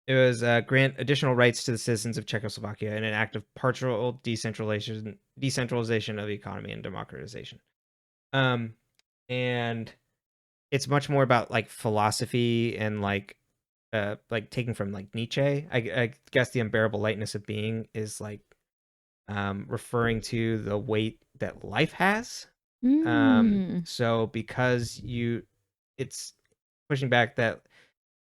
was grant additional rights to the citizens of Czechoslovakia in an act of partial decentralization of the economy and democratization. And it's much more about like philosophy and like taking from like Nietzsche. I guess the unbearable lightness of being is like referring to the weight that life has. So because it's pushing back that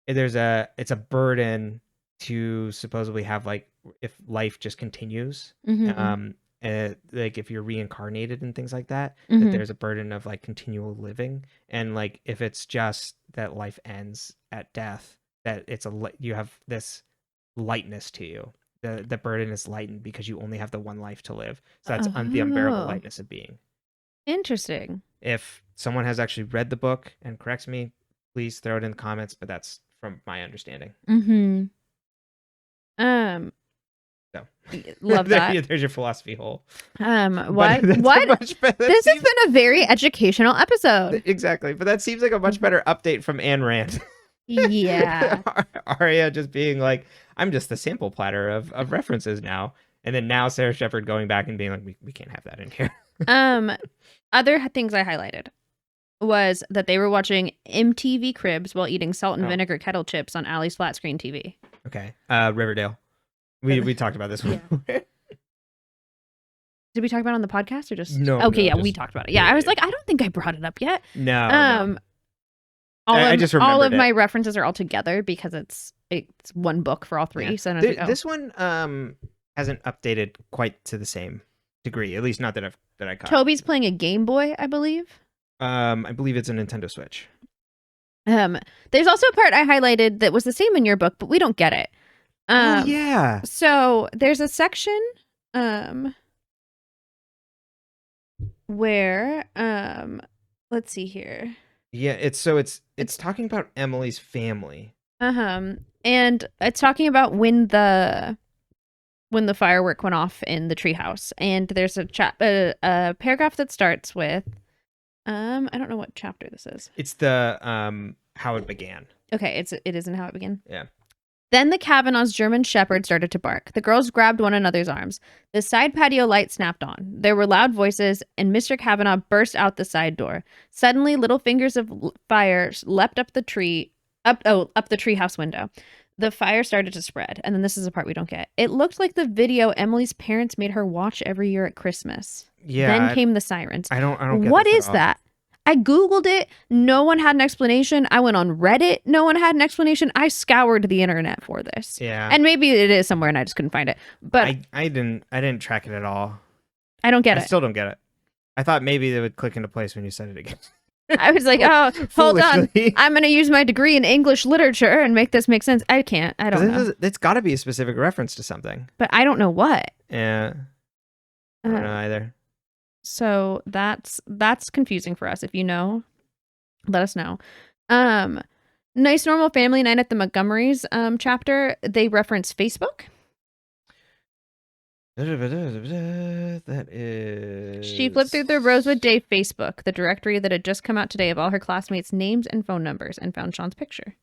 it's a burden to supposedly have like if life just continues, like if you're reincarnated and things like that, that there's a burden of like continual living, and like if it's just that life ends at death, that you have this lightness to you. The burden is lightened because you only have the one life to live. So that's the unbearable lightness of being. Interesting. If someone has actually read the book and corrects me, please throw it in the comments, but that's from my understanding. So love that. There's your philosophy hole. What? This has been a very educational episode. Exactly. But that seems like a much better update from Ayn Rand. Yeah. Aria just being like, I'm just the sample platter of references now. And then now Sarah Shepard going back and being like, we can't have that in here. Other things I highlighted was that they were watching MTV Cribs while eating salt and vinegar kettle chips on Allie's flat screen TV. Okay. Riverdale. We talked about this one. Yeah. Did we talk about it on the podcast or just no? Okay, no, we talked about it. Yeah, I was like, I don't think I brought it up yet. No. I just remembered all of my references are all together because it's one book for all 3. Yeah. So this one hasn't updated quite to the same degree, at least not that I caught. Toby's playing a Game Boy, I believe. I believe it's a Nintendo Switch. There's also a part I highlighted that was the same in your book, but we don't get it. Oh yeah. So there's a section where let's see here. Yeah, it's talking about Emily's family. And it's talking about when the firework went off in the treehouse, and there's a paragraph that starts with, I don't know what chapter this is. It's the how it began. Okay, it isn't how it began. Yeah. Then the Kavanaugh's German Shepherd started to bark. The girls grabbed one another's arms. The side patio light snapped on. There were loud voices, and Mr. Kavanaugh burst out the side door. Suddenly, little fingers of fire leapt up the treehouse window. The fire started to spread, and then this is the part we don't get. It looked like the video Emily's parents made her watch every year at Christmas. Yeah. Then came the sirens. I don't get what this is that? I Googled it. No one had an explanation. I went on Reddit. No one had an explanation. I scoured the internet for this. Yeah. And maybe it is somewhere and I just couldn't find it. But I didn't track it at all. I don't get it. I still don't get it. I thought maybe they would click into place when you said it again. I was like, oh, hold on. I'm going to use my degree in English literature and make this make sense. I can't. I don't know. It's got to be a specific reference to something. But I don't know what. Yeah. I don't know either. So that's confusing for us. If you know, let us know. Nice Normal Family Night at the Montgomerys chapter, they reference Facebook. That is... She flipped through the Rosewood Day Facebook, the directory that had just come out today of all her classmates' names and phone numbers, and found Sean's picture.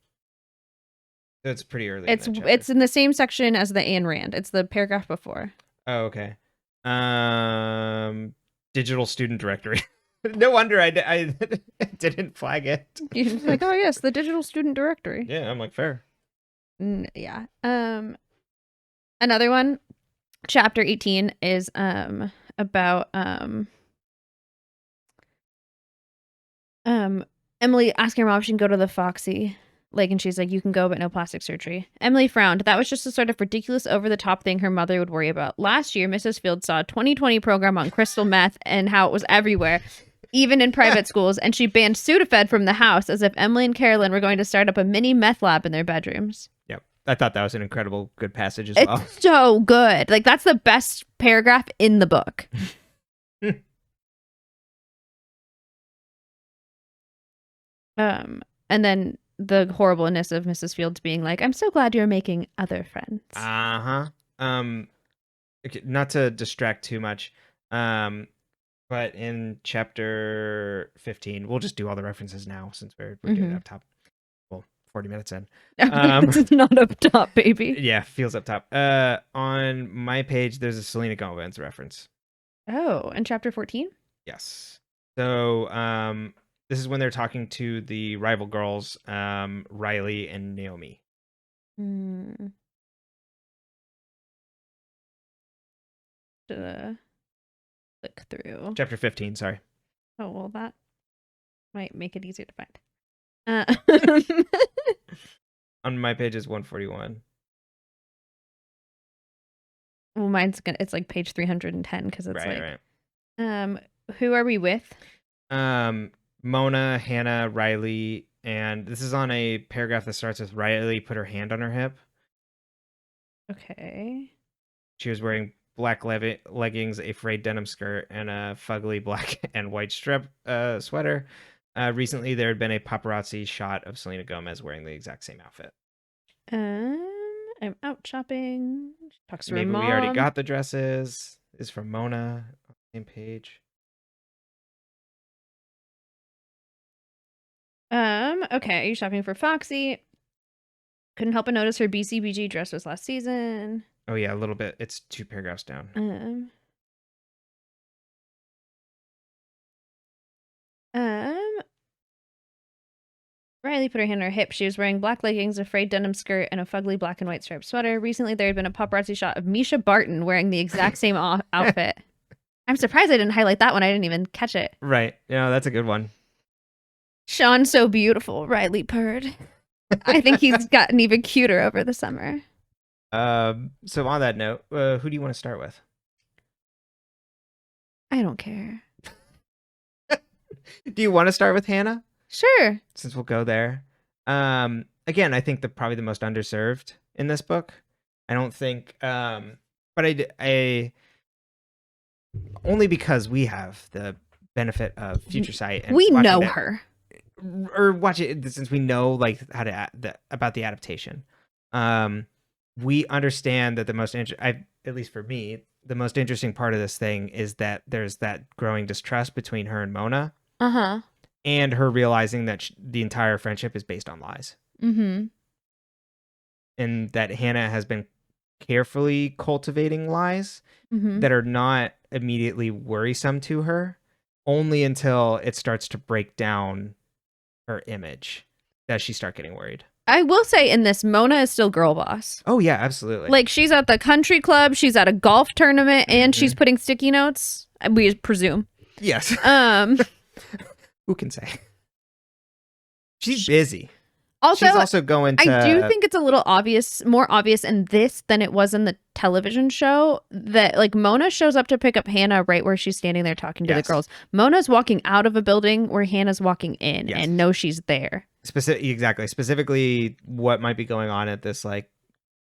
That's pretty early. It's in the same section as the Ayn Rand. It's the paragraph before. Oh, okay. Digital student directory. No wonder I didn't flag it. You're like, oh yes, the digital student directory. Yeah, I'm like, fair. Yeah. Another one, chapter 18 is about Emily asking her mom if she can go to the Foxy. And she's like, you can go, but no plastic surgery. Emily frowned. That was just a sort of ridiculous, over-the-top thing her mother would worry about. Last year, Mrs. Field saw a 2020 program on crystal meth and how it was everywhere, even in private schools, and she banned Sudafed from the house as if Emily and Carolyn were going to start up a mini meth lab in their bedrooms. Yep. I thought that was an incredible good passage as well. It's so good. That's the best paragraph in the book. And then the horribleness of Mrs. Fields being like, I'm so glad you're making other friends. Okay, not to distract too much, but in chapter 15, we'll just do all the references now since we're getting up top. Well, 40 minutes in. It's not up top, baby. Yeah, feels up top. On my page, there's a Selena Gomez reference. Oh, in chapter 14? Yes. So, this is when they're talking to the rival girls, Riley and Naomi. Click through. Chapter 15, sorry. Oh, well, that might make it easier to find. On my page is 141. Well, it's like page 310 because it's right. Who are we with? Mona, Hannah, Riley, and this is on a paragraph that starts with Riley put her hand on her hip. Okay. She was wearing black leggings, a frayed denim skirt, and a fugly black and white strip sweater. Recently, there had been a paparazzi shot of Selena Gomez wearing the exact same outfit. I'm out shopping. Talks to her Maybe mom. we already got the dresses. This is from Mona on the same page. Okay, are you shopping for Foxy? Couldn't help but notice her BCBG dress was last season. Oh yeah, a little bit. It's 2 paragraphs down. Riley put her hand on her hip. She was wearing black leggings, a frayed denim skirt, and a fugly black and white striped sweater. Recently, there had been a paparazzi shot of Misha Barton wearing the exact same outfit. I'm surprised I didn't highlight that one. I didn't even catch it. Right. Yeah, that's a good one. Sean's so beautiful, Riley purred. I think he's gotten even cuter over the summer. So on that note, who do you want to start with? I don't care. Do you want to start with Hannah? Sure. Since we'll go there. Again, I think probably the most underserved in this book. I don't think, but I only because we have the benefit of future sight. And we know her. or watch it since we know like how to about the adaptation. We understand that at least for me, the most interesting part of this thing is that there's that growing distrust between her and Mona. Uh-huh. And her realizing that the entire friendship is based on lies. Mm-hmm. And that Hannah has been carefully cultivating lies Mm-hmm. that are not immediately worrisome to her, only until it starts to break down her image does she start getting worried. I will say in this, Mona is still girl boss. Oh, yeah, absolutely. Like, she's at the country club, she's at a golf tournament, and she's putting sticky notes, we presume. Yes. Who can say? She's busy. Also, she's also going to... I do think it's a little more obvious in this than it was in the television show that, like, Mona shows up to pick up Hannah right where she's standing there talking to the girls. Mona's walking out of a building where Hannah's walking in and knows she's there. Exactly. Specifically, what might be going on at this, like,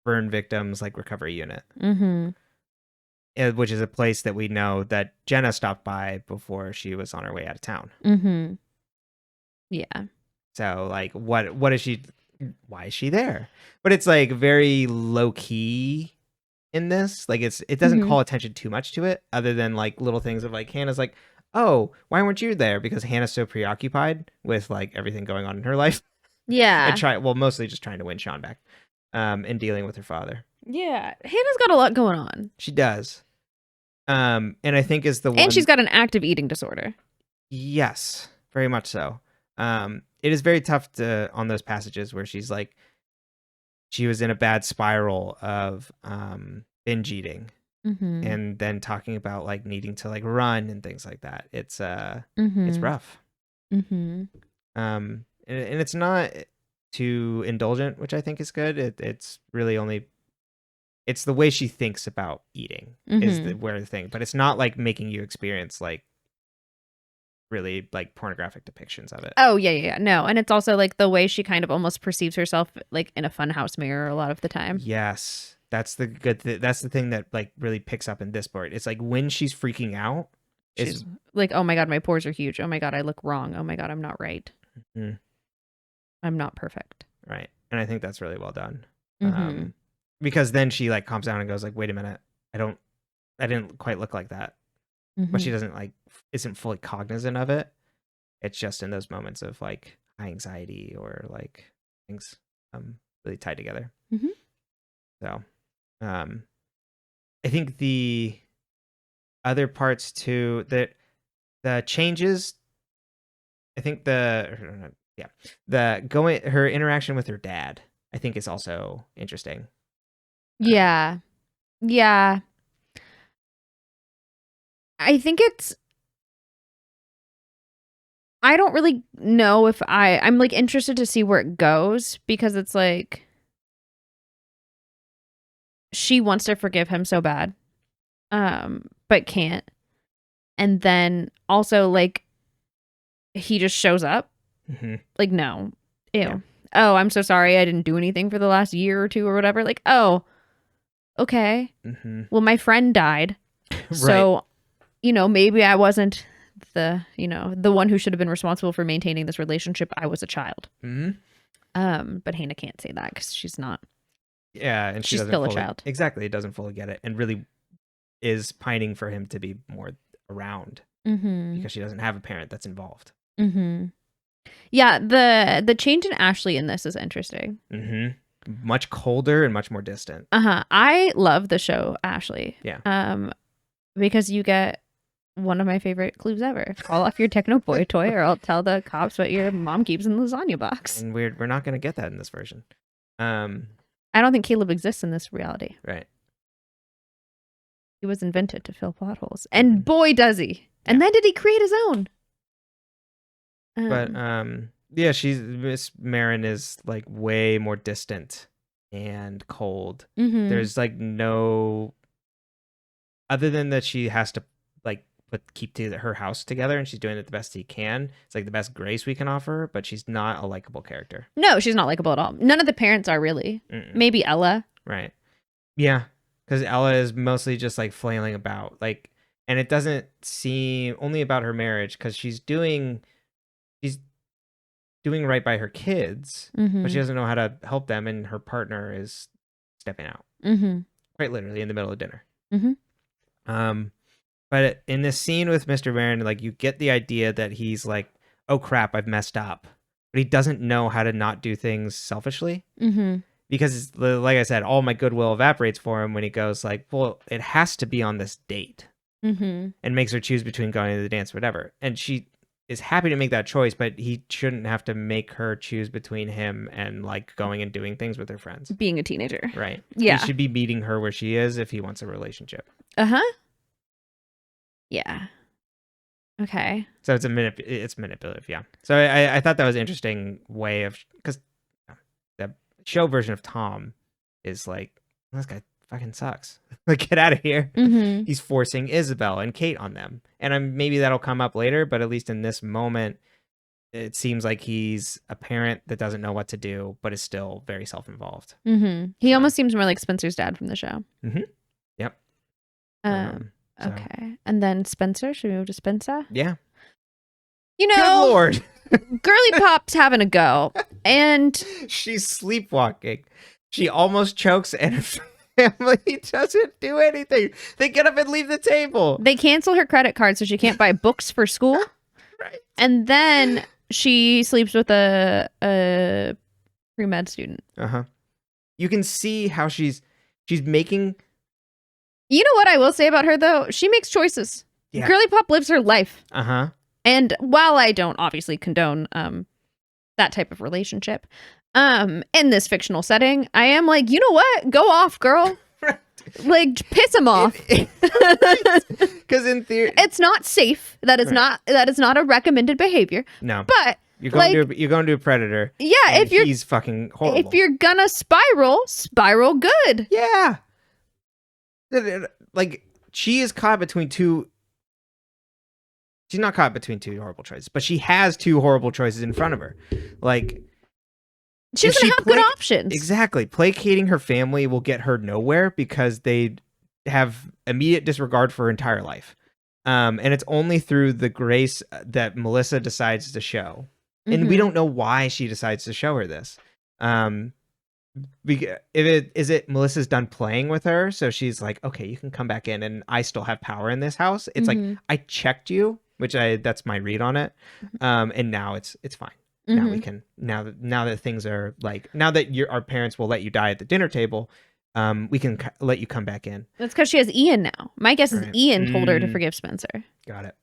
burn victims, like, recovery unit. Mm-hmm. Which is a place that we know that Jenna stopped by before she was on her way out of town. Mm-hmm. Yeah. So, like, what is she... Why is she there? But it's, like, very low-key in this. Like, it doesn't call attention too much to it, other than, like, little things of, like, Hannah's like, oh, why weren't you there? Because Hannah's so preoccupied with, like, everything going on in her life. Yeah. Mostly just trying to win Sean back and dealing with her father. Yeah. Hannah's got a lot going on. She does. And I think is the one... And she's got an active eating disorder. Yes, very much so. It is very tough on those passages where she's like, she was in a bad spiral of binge eating, and then talking about like needing to like run and things like that. It's rough. And it's not too indulgent, which I think is good. It's really only... It's the way she thinks about eating is the thing, but it's not like making you experience like really like pornographic depictions of it. Oh yeah. No, and it's also like the way she kind of almost perceives herself like in a funhouse mirror a lot of the time. Yes, that's the good. That's the thing that like really picks up in this part. It's like when she's freaking out, she's like, "Oh my god, my pores are huge. Oh my god, I look wrong. Oh my god, I'm not right. I'm not perfect." Right, and I think that's really well done. Because then she like calms down and goes like, wait a minute, I didn't quite look like that. But she isn't fully cognizant of it. It's just in those moments of like high anxiety or like things really tied together. So I think the other parts too, that the changes, I think her interaction with her dad, I think is also interesting. Yeah. I think I don't really know if I'm like interested to see where it goes, because it's like she wants to forgive him so bad, but can't. And then also like he just shows up. Like, no. Ew. Yeah. Oh, I'm so sorry. I didn't do anything for the last year or two or whatever. Like, oh, okay. Well, my friend died. Right. So, maybe I wasn't the one who should have been responsible for maintaining this relationship. I was a child. But Hannah can't say that because she's not. Yeah, and she's still a child. Exactly, it doesn't fully get it, and really is pining for him to be more around because she doesn't have a parent that's involved. Yeah, the change in Ashley in this is interesting. Much colder and much more distant. I love the show Ashley. Yeah. Because you get one of my favorite clues ever. Call off your techno boy toy, or I'll tell the cops what your mom keeps in the lasagna box. And we're not going to get that in this version. I don't think Caleb exists in this reality. Right. He was invented to fill plot holes, and boy does he! And then did he create his own? But yeah, Miss Marin is like way more distant and cold. There's like no, other than that she has to like keep her house together, and she's doing it the best she can. It's like the best grace we can offer, but she's not a likable character. No, she's not likable at all. None of the parents are really. Maybe Ella. Right. Yeah, because Ella is mostly just like flailing about, like, and it doesn't seem only about her marriage, because she's doing right by her kids, but she doesn't know how to help them, and her partner is stepping out. Quite literally in the middle of dinner. But in this scene with Mr. Barron, like, you get the idea that he's like, oh crap, I've messed up. But he doesn't know how to not do things selfishly. Because, like I said, all my goodwill evaporates for him when he goes like, well, it has to be on this date. And makes her choose between going to the dance, whatever. And she is happy to make that choice, but he shouldn't have to make her choose between him and like going and doing things with her friends. Being a teenager. Right. Yeah. He should be meeting her where she is if he wants a relationship. Yeah. Okay. So it's manipulative, yeah. So I thought that was an interesting way of, because the show version of Tom is like, this guy fucking sucks. Like, get out of here. He's forcing Isabel and Kate on them. And maybe that'll come up later, but at least in this moment, it seems like he's a parent that doesn't know what to do, but is still very self-involved. He almost seems more like Spencer's dad from the show. Yep. Okay. And then Spencer, should we move to Spencer? Yeah. You know, good Lord. Girly Pop's having a go, and she's sleepwalking. She almost chokes, and her family doesn't do anything. They get up and leave the table. They cancel her credit card so she can't buy books for school. Right. And then she sleeps with a pre-med student. You can see how she's making. You know what I will say about her, though? She makes choices. Yeah. Girly Pop lives her life. And while I don't obviously condone that type of relationship in this fictional setting, I am like, you know what? Go off, girl. Like, piss him off. Because in theory, it's not safe. That is not a recommended behavior. No. But you're going to a predator. Yeah, if he's fucking horrible. If you're gonna spiral good. Yeah. Like, she is caught between two. She's not caught between two horrible choices, but she has two horrible choices in front of her. Like, she doesn't have good options. Exactly. Placating her family will get her nowhere because they have immediate disregard for her entire life. And it's only through the grace that Melissa decides to show. And we don't know why she decides to show her this. Is it Melissa's done playing with her, so she's like, okay, you can come back in and I still have power in this house. It's like, I checked you, that's my read on it. And now it's fine. Now we can, now that things are like, now that our parents will let you die at the dinner table, we can let you come back in. That's because she has Ian now. My guess is Ian told her to forgive Spencer. Got it.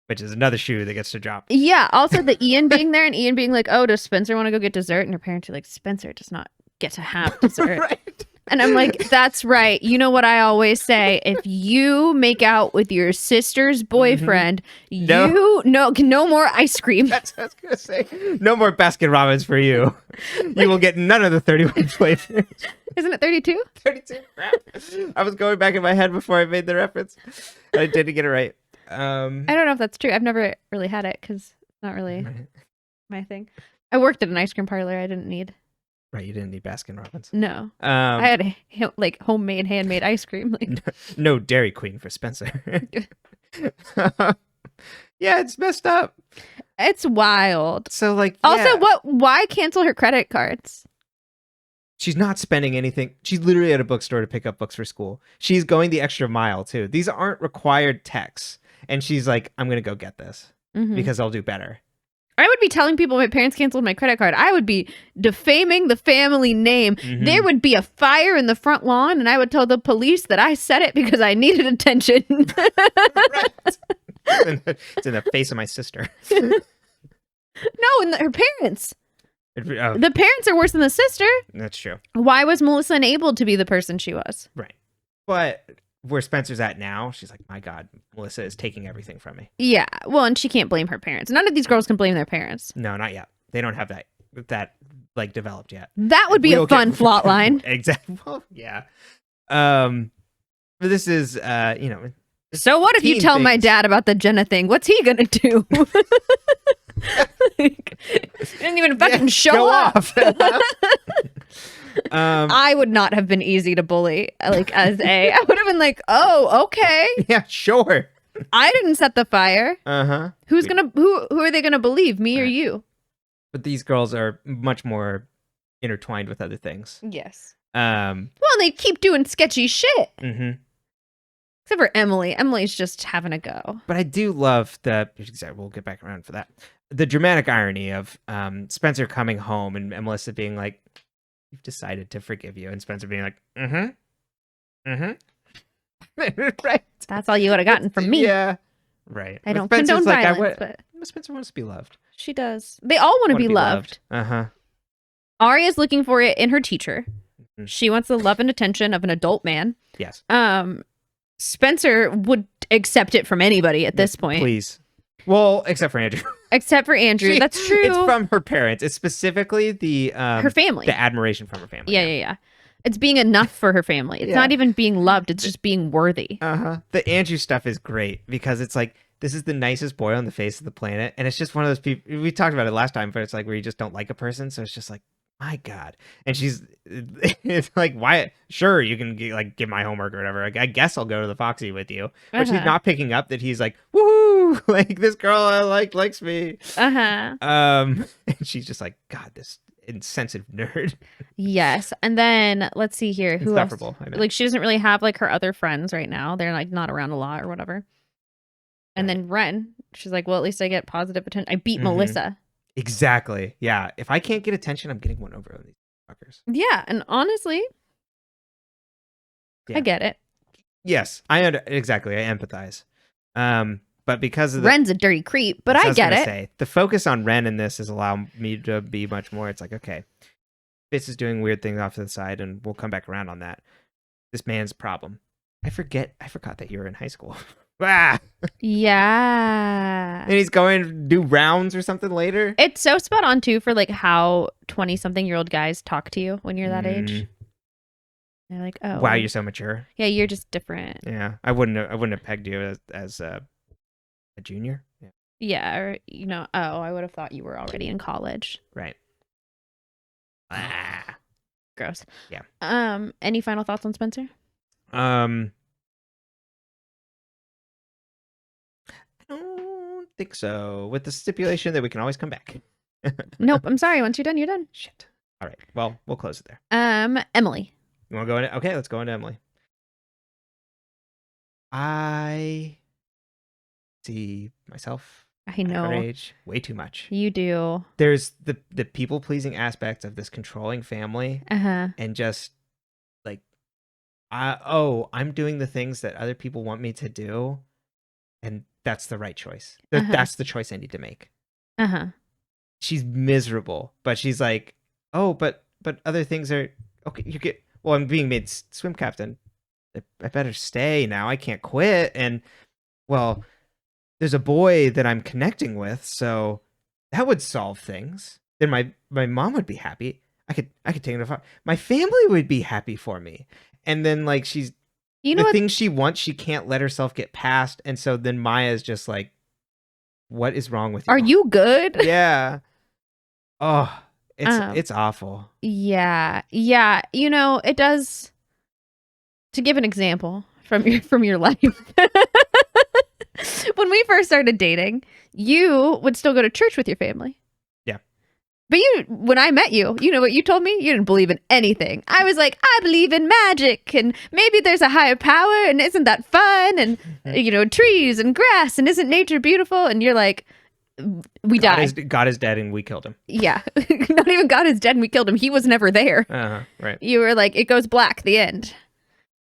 Which is another shoe that gets to drop. Yeah. Also, the Ian being there and Ian being like, oh, does Spencer want to go get dessert? And her parents are like, Spencer does not get to have dessert. Right. And I'm like, that's right. You know what I always say? If you make out with your sister's boyfriend, no more ice cream. That's what I was going to say. No more Baskin Robbins for you. You will get none of the 31 flavors. Isn't it 32? 32. Crap. I was going back in my head before I made the reference. I didn't get it right. I don't know if that's true. I've never really had it because it's not really my thing. I worked at an ice cream parlor. I didn't need. Right, you didn't need Baskin Robbins. No, I had like homemade, handmade ice cream. Like no Dairy Queen for Spencer. Yeah, it's messed up. It's wild. So like, also, why cancel her credit cards? She's not spending anything. She's literally at a bookstore to pick up books for school. She's going the extra mile too. These aren't required texts. And she's like, I'm going to go get this because I'll do better. I would be telling people my parents canceled my credit card. I would be defaming the family name. There would be a fire in the front lawn, and I would tell the police that I said it because I needed attention. Right. It's in the face of my sister. No, and her parents. The parents are worse than the sister. That's true. Why was Melissa enabled to be the person she was? Right. But where Spencer's at now, she's like, my God, Melissa is taking everything from me. Yeah. Well, and she can't blame her parents. None of these girls can blame their parents. No, not yet. They don't have that like developed yet. That would be a fun plot line. Exactly. Well, yeah. But this is, So what if you tell my dad about the Jenna thing? What's he gonna do? Like, didn't even fucking show up. I would not have been easy to bully. Like I would have been like, oh, okay. Yeah, sure. I didn't set the fire. Uh-huh. Who are they gonna believe, me or you? But these girls are much more intertwined with other things. Yes. Well, they keep doing sketchy shit. Mm-hmm. Except for Emily. Emily's just having a go. But I do love we'll get back around for that. The dramatic irony of Spencer coming home and Melissa being like, "You've decided to forgive you," and Spencer being like, right. That's all you would have gotten from me. Yeah. Right. I don't condone violence, but Spencer wants to be loved. She does. They all want to be loved. Uh-huh. Aria's looking for it in her teacher. Mm-hmm. She wants the love and attention of an adult man. Yes. Spencer would accept it from anybody at this point. Please. Well, except for Andrew. Except for Andrew. That's true. It's from her parents. It's specifically the her family. The admiration from her family. Yeah. It's being enough for her family. It's not even being loved. It's just being worthy. Uh-huh. The Andrew stuff is great because it's like, this is the nicest boy on the face of the planet. And it's just one of those people, we talked about it last time, but it's like where you just don't like a person. So it's just like, my God. And it's like, why? Sure, you can give my homework or whatever. I guess I'll go to the Foxy with you. But she's not picking up that he's like, woohoo, like this girl I likes me. And she's just like, God, this insensitive nerd. Yes. And then let's see here. Who else? Like, she doesn't really have like her other friends right now. They're like not around a lot or whatever. And then Ren, she's like, well, at least I get positive attention. I beat Melissa. Exactly. Yeah. If I can't get attention, I'm getting one over on these fuckers. Yeah. And honestly, I get it. Yes. Exactly. I empathize. But because of Ren's a dirty creep, but I get it. The focus on Ren in this is allowing me to be much more. It's like, okay, Fitz is doing weird things off to the side, and we'll come back around on that. This man's problem. I forgot that you were in high school. Ah! Yeah. And he's going to do rounds or something later. It's so spot on too for like how 20-something-year-old guys talk to you when you're that age. They're like, oh, wow, you're so mature. Yeah, you're just different. Yeah, I wouldn't have pegged you as a junior. Yeah, or I would have thought you were already in college. Right. Gross. Yeah. Any final thoughts on Spencer? I don't think so. With the stipulation that we can always come back. Nope. I'm sorry. Once you're done, you're done. Shit. All right. Well, we'll close it there. Emily. You want to go into? Okay, let's go into Emily. I see myself. I know. At her age, way too much. You do. There's the people pleasing aspect of this controlling family, and just like, I'm doing the things that other people want me to do, and that's the right choice. That's the choice I need to make. She's miserable, but she's like, oh, but other things are okay. You get. Well, I'm being made swim captain. I better stay now. I can't quit. And well, there's a boy that I'm connecting with, so that would solve things. Then my mom would be happy. I could take him to my family would be happy for me. And then like she's the things she wants, she can't let herself get past. And so then Maya's just like, what is wrong with you? Are you good? Yeah. Oh, it's awful. Yeah. Yeah. It does. To give an example from your life. When we first started dating, you would still go to church with your family. Yeah. But when I met you, you know what you told me? You didn't believe in anything. I was like, I believe in magic and maybe there's a higher power and isn't that fun? And, trees and grass and isn't nature beautiful? And you're like, we died. God is dead and we killed him. Yeah. Not even God is dead and we killed him. He was never there. Right. You were like, it goes black, the end.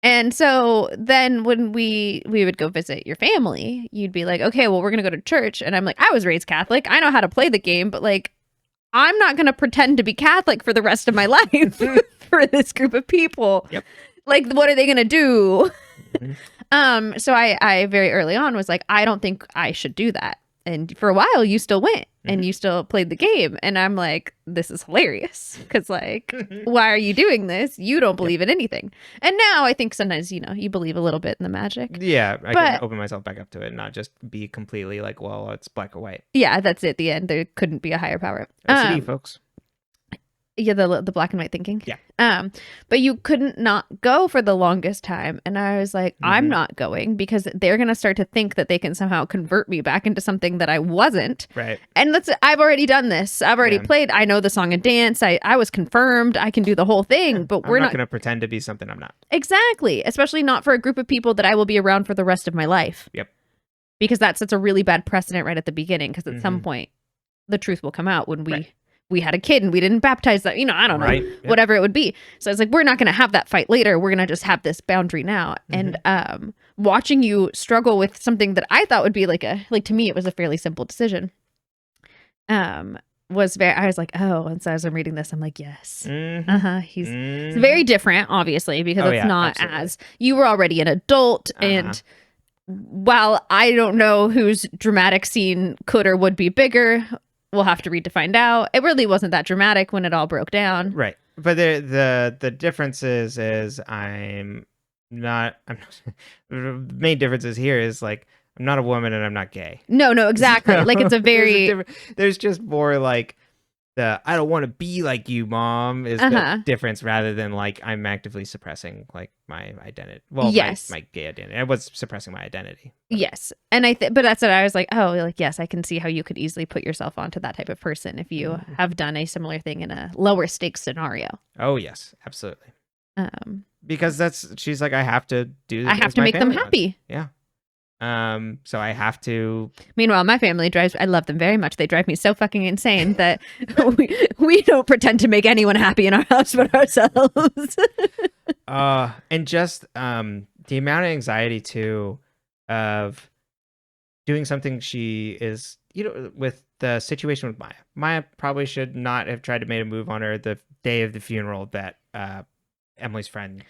And so then when we would go visit your family, you'd be like, okay, well, we're going to go to church. And I'm like, I was raised Catholic. I know how to play the game, but like, I'm not going to pretend to be Catholic for the rest of my life for this group of people. Yep. Like, what are they going to do? So I very early on was like, I don't think I should do that. And for a while, you still went and you still played the game. And I'm like, this is hilarious. Because, like, why are you doing this? You don't believe in anything. And now I think sometimes, you believe a little bit in the magic. Yeah, I can open myself back up to it and not just be completely like, well, it's black or white. Yeah, that's it. The end. There couldn't be a higher power. LCD, folks. Yeah, the black and white thinking. Yeah. But you couldn't not go for the longest time. And I was like, I'm not going because they're going to start to think that they can somehow convert me back into something that I wasn't. Right. And I've already done this. I've already played. I know the song and dance. I was confirmed. I can do the whole thing, but we're not going to pretend to be something I'm not. Exactly. Especially not for a group of people that I will be around for the rest of my life. Yep. Because that sets a really bad precedent right at the beginning. Because at some point, the truth will come out when we had a kid and we didn't baptize them, I don't know, whatever it would be. So it's like, we're not going to have that fight later. We're going to just have this boundary now. And watching you struggle with something that I thought would be to me, it was a fairly simple decision. I was like, oh, and so as I'm reading this, I'm like, yes. He's very different, obviously, because it's not absolutely. As you were already an adult. And while I don't know whose dramatic scene could or would be bigger, we'll have to read to find out. It really wasn't that dramatic when it all broke down. Right. But the difference is I'm not the main difference is here is like, I'm not a woman and I'm not gay. No, exactly. So, like it's a very, there's just more like the, I don't want to be like you, mom, is the difference rather than like, I'm actively suppressing like my identity. Well, my gay identity. I was suppressing my identity. Yes. And but that's what I was like, oh, like, yes, I can see how you could easily put yourself onto that type of person if you have done a similar thing in a lower stakes scenario. Oh, yes, absolutely. Because she's like, I have to do this. I have to make them happy. Yeah. So I have to. Meanwhile, my family I love them very much. They drive me so fucking insane that we don't pretend to make anyone happy in our house but ourselves. And just the amount of anxiety too of doing something she is, with the situation with Maya. Maya probably should not have tried to make a move on her the day of the funeral that Emily's friend.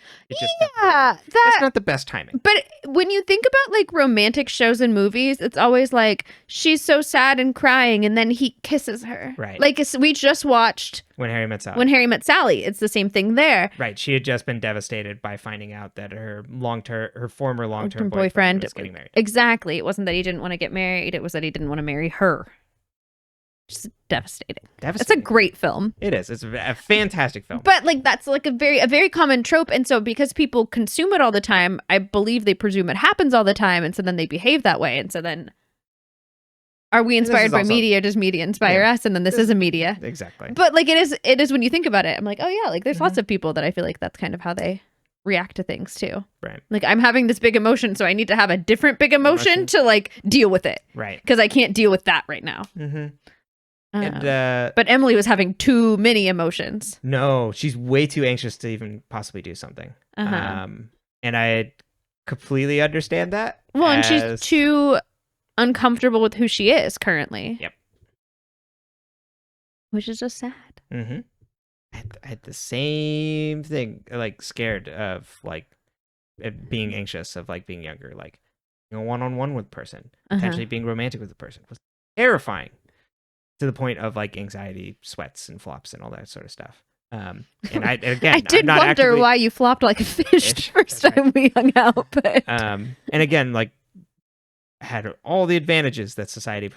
That's not the best timing. But when you think about like romantic shows and movies, it's always like she's so sad and crying and then he kisses her. Right. Like we just watched When Harry Met Sally. It's the same thing there. Right. She had just been devastated by finding out that her former long-term boyfriend was getting married. Exactly. It wasn't that he didn't want to get married. It was that he didn't want to marry her. Just devastating. It's a great film. It is. It's a fantastic film. But like that's like a very common trope, and so because people consume it all the time, I believe they presume it happens all the time, and so then they behave that way, and so then are we inspired by media? Does media inspire us? And then this is a media. Exactly. But like it is when you think about it. I'm like, oh yeah, like there's lots of people that I feel like that's kind of how they react to things too. Right. Like I'm having this big emotion, so I need to have a different big emotion to like deal with it. Right. Because I can't deal with that right now. But Emily was having too many emotions. No, she's way too anxious to even possibly do something. And I completely understand that. Well, and she's too uncomfortable with who she is currently. Yep. Which is just sad. I had the same thing, like scared of like being anxious of like being younger, like one-on-one with a person, potentially being romantic with a person was terrifying. To the point of like anxiety, sweats and flops and all that sort of stuff. And I did wonder why you flopped like a fish the first time we hung out. But and again, like had all the advantages that society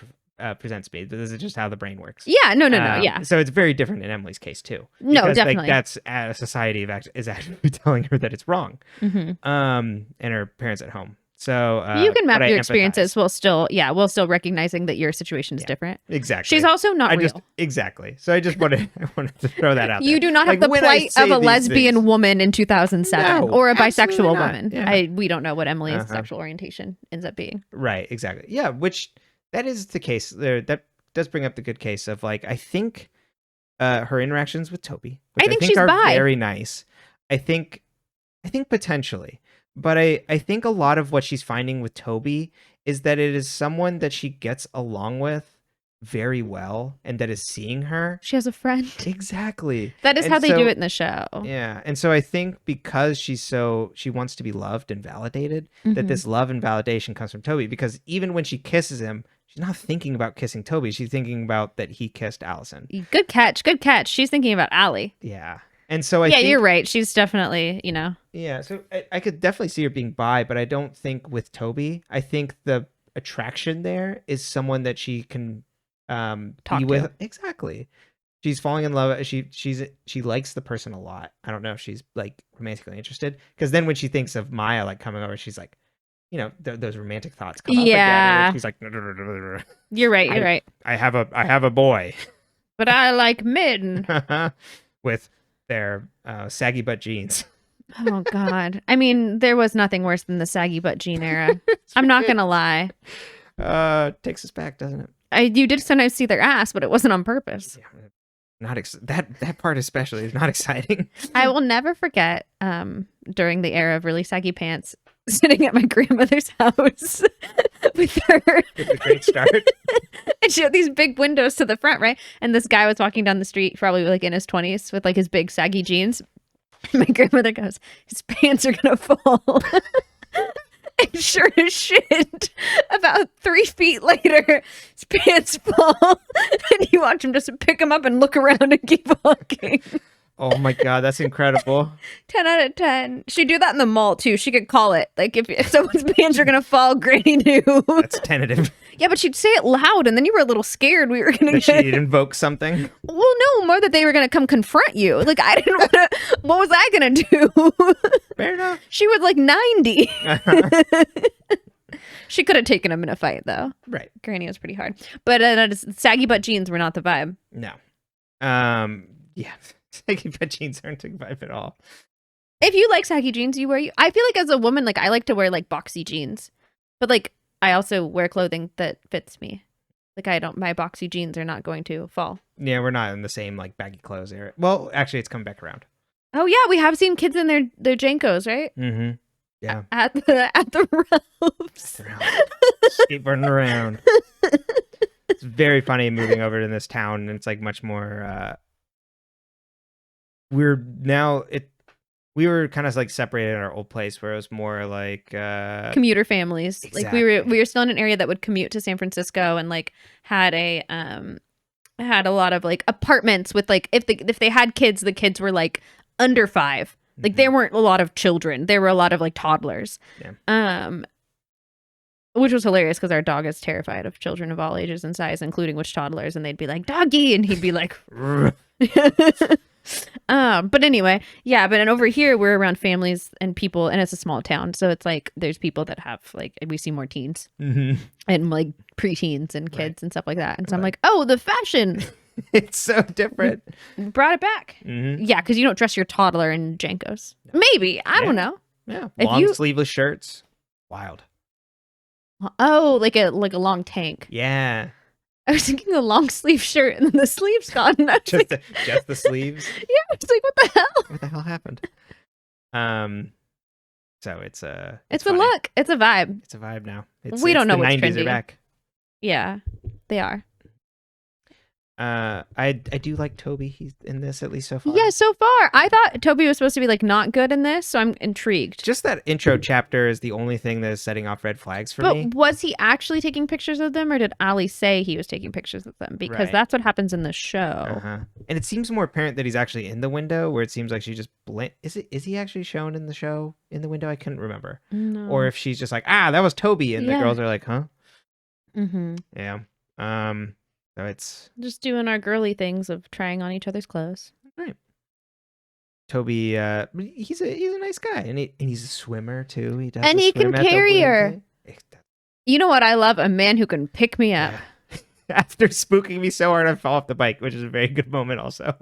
presents me. This is just how the brain works. Yeah, no, yeah. So it's very different in Emily's case too. No, definitely. Like, that's society is actually telling her that it's wrong. And her parents at home. So you can map your experiences while still recognizing that your situation is different. Exactly. She's also not real. Exactly. So I wanted to throw that out there. You do not have the plight of a lesbian woman in 2007 or a bisexual woman. Yeah. We don't know what Emily's sexual orientation ends up being. Right. Exactly. Yeah. Which that is the case there. That does bring up the good case of like, I think her interactions with Toby, which I think she's are bi. Very nice. I think potentially. But I think a lot of what she's finding with Toby is that it is someone that she gets along with very well and that is seeing her. She has a friend. Exactly. That is how they do it in the show. Yeah. And so I think because she wants to be loved and validated, that this love and validation comes from Toby. Because even when she kisses him, she's not thinking about kissing Toby. She's thinking about that he kissed Allison. Good catch. She's thinking about Allie. Yeah. And so I think, you're right. She's definitely, Yeah, so I could definitely see her being bi, but I don't think with Toby. I think the attraction there is someone that she can talk be with. To. Exactly. she's falling in love. She likes the person a lot. I don't know if she's like romantically interested, because then when she thinks of Maya like coming over, she's like, you know, those romantic thoughts come up again. And she's like, no. You're right. I have a boy, but I like men with their saggy butt jeans. Oh God! I mean, there was nothing worse than the saggy butt jean era. I'm not gonna lie. Takes us back, doesn't it? You did sometimes see their ass, but it wasn't on purpose. Yeah, that part especially is not exciting. I will never forget during the era of really saggy pants, sitting at my grandmother's house with her. It's a great start. And she had these big windows to the front, right? And this guy was walking down the street, probably like in his 20s, with like his big saggy jeans. My grandmother goes, his pants are gonna fall. And sure as shit, about 3 feet later, his pants fall. And you watch him just pick him up and look around and keep walking. Oh my God, that's incredible. 10 out of 10. She'd do that in the mall too. She could call it. Like if someone's pants are gonna fall, Granny knew. That's tentative. Yeah, but she'd say it loud, and then you were a little scared we were gonna she'd invoke something. Well, no, more that they were gonna come confront you. Like I didn't want to. What was I gonna do? Fair enough. She was like 90. She could have taken him in a fight, though. Right. Granny was pretty hard, but saggy butt jeans were not the vibe. No. Yeah. Saggy butt jeans aren't the vibe at all. If you like saggy jeans, you wear. I feel like as a woman, like I like to wear like boxy jeans, but like I also wear clothing that fits me. Like my boxy jeans are not going to fall. Yeah, we're not in the same like baggy clothes era. Well, actually, it's come back around. Oh yeah, we have seen kids in their Jankos, right? Mm-hmm. Yeah. At the Ralphs. Skateboarding around. It's very funny moving over to this town, and it's like much more. We were kind of like separated in our old place where it was more like commuter families. Exactly. Like we were still in an area that would commute to San Francisco and like had a lot of like apartments with like if they had kids, the kids were like under 5. Like there weren't a lot of children. There were a lot of like toddlers. Yeah. Which was hilarious because our dog is terrified of children of all ages and size, including which toddlers, and they'd be like, "Doggy," and he'd be like, but anyway, yeah, but over here we're around families and people, and it's a small town, so it's like there's people that have like we see more teens and like preteens and kids and stuff like that, and so I'm like, oh, the fashion. It's so different. Brought it back. Yeah, because you don't dress your toddler in Jankos. Maybe. I don't know. Yeah. Long sleeveless shirts. Wild. Oh, like a long tank. Yeah. I was thinking a long sleeve shirt and then the sleeves gone. Just the sleeves? Yeah. I was like, what the hell? What the hell happened? So it's a look. It's a vibe. It's a vibe now. We don't know what's 90s trendy. are back. Yeah, they are. I do like Toby. He's in this at least so far. Yeah, so far. I thought Toby was supposed to be like not good in this, so I'm intrigued. Just that intro chapter is the only thing that is setting off red flags for me. But was he actually taking pictures of them, or did Ali say he was taking pictures of them? Because that's what happens in the show. And it seems more apparent that he's actually in the window, where it seems like she just is he actually shown in the show in the window? I couldn't remember. No. Or if she's just like, that was Toby, and the girls are like, huh? Yeah. So it's just doing our girly things of trying on each other's clothes. Right. Toby, he's a nice guy, and he's a swimmer too. He can carry her. You know what I love? A man who can pick me up. Yeah. After spooking me so hard, I fall off the bike, which is a very good moment also.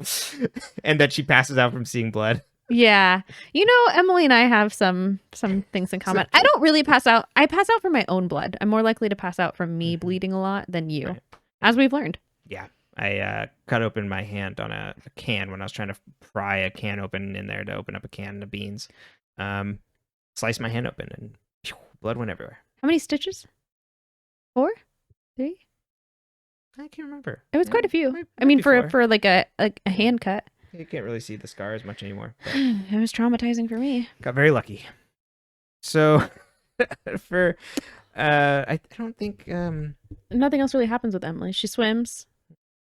And that she passes out from seeing blood. Yeah. You know, Emily and I have some things in common. I don't really pass out. I pass out from my own blood. I'm more likely to pass out from me bleeding a lot than you. Right. As we've learned. Yeah. I cut open my hand on a can when I was trying to pry a can open in there to open up a can of beans. Sliced my hand open and blood went everywhere. How many stitches? 4? 3? I can't remember. It was quite a few. I mean, for like a hand cut. You can't really see the scars much anymore. It was traumatizing for me. Got very lucky. So I don't think nothing else really happens with Emily. She swims.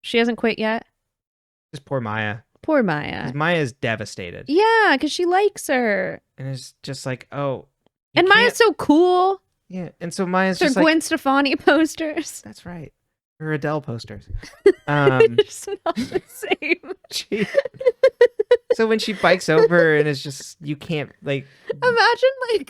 She hasn't quit yet. Just poor Maya. Poor Maya. Because Maya is devastated. Yeah, because she likes her. And it's just like, oh. And Maya's so cool. Yeah, and so Maya's just like... Gwen Stefani posters. That's right. Her Adele posters. It's not the same. So when she bikes over and it's just, you can't like imagine like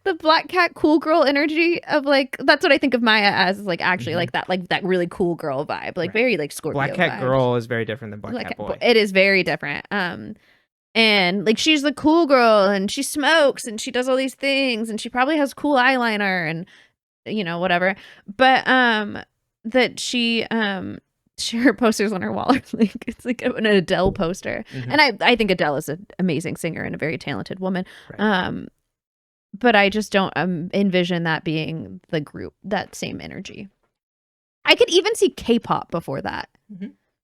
the black cat cool girl energy of like, that's what I think of Maya as, is like actually like that really cool girl vibe, like very like Scorpio. Black cat vibes. girl is very different than black cat boy. It is very different. And like she's the cool girl and she smokes and she does all these things and she probably has cool eyeliner and you know whatever, but that she her posters on her wall are like, it's like an Adele poster. And I think Adele is an amazing singer and a very talented woman. Right. But I just don't envision that being the group, that same energy. I could even see K-pop before that.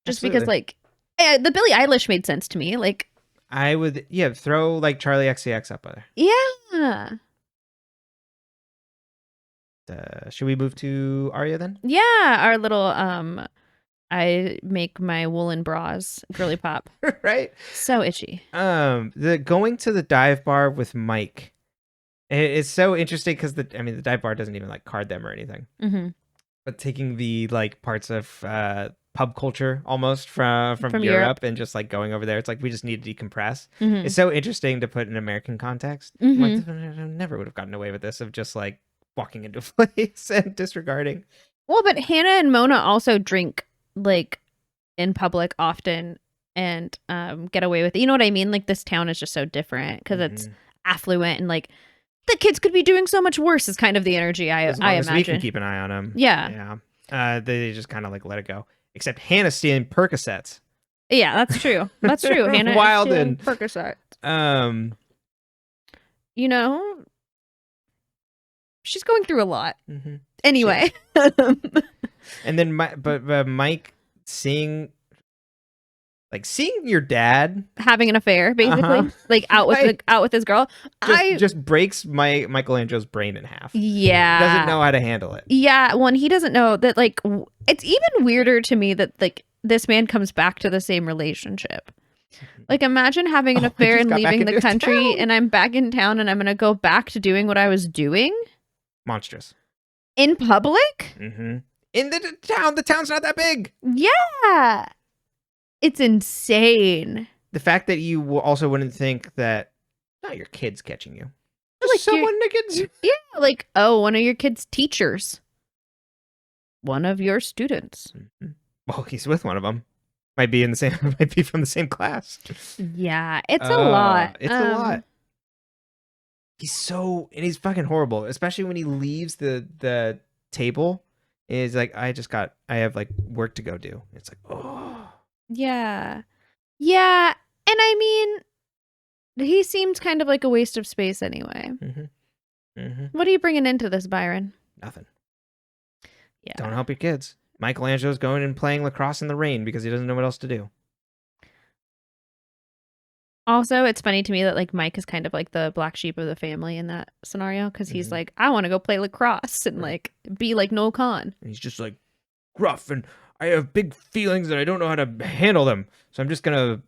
Just because like the Billie Eilish made sense to me. Like I would throw like Charlie XCX up there. Yeah. Should we move to Aria then? Yeah, our little I make my woolen bras girly pop. Right? So itchy. The going to the dive bar with Mike. It's so interesting because the dive bar doesn't even like card them or anything. But taking the like parts of pub culture almost from Europe and just like going over there, it's like we just need to decompress. It's so interesting to put in American context. Like, I never would have gotten away with this of just like walking into a place and disregarding. Well, but Hannah and Mona also drink like in public often and get away with it. You know what I mean? Like this town is just so different because it's affluent and like the kids could be doing so much worse is kind of the energy I imagine. We can keep an eye on them. Yeah. They just kind of like let it go. Except Hannah's stealing Percocets. Yeah, that's true. That's true. Hannah Wild is and Percocets. You know, she's going through a lot. Anyway. And then Mike seeing your dad having an affair, basically, like out with his girl, just breaks Michelangelo's brain in half. Yeah, he doesn't know how to handle it. Yeah, when he doesn't know that, like, it's even weirder to me that like this man comes back to the same relationship. Like, imagine having an affair and leaving the country, and I'm back in town, and I'm gonna go back to doing what I was doing. Monstrous. In public. In the town. The town's not that big. Yeah. It's insane. The fact that you also wouldn't think that not your kid's catching you. Like someone that gets... Yeah, like, oh, one of your kid's teachers. One of your students. Well, he's with one of them. Might be from the same class. Yeah, it's a lot. It's a lot. He's fucking horrible, especially when he leaves the table. Is like, I have like work to go do. It's like, oh. Yeah. And I mean, he seems kind of like a waste of space anyway. What are you bringing into this, Byron? Nothing. Yeah. Don't help your kids. Michelangelo's going and playing lacrosse in the rain because he doesn't know what else to do. Also, it's funny to me that like Mike is kind of like the black sheep of the family in that scenario because he's like, I want to go play lacrosse and like be like Noel Khan. And he's just like gruff and I have big feelings and I don't know how to handle them. So I'm just going to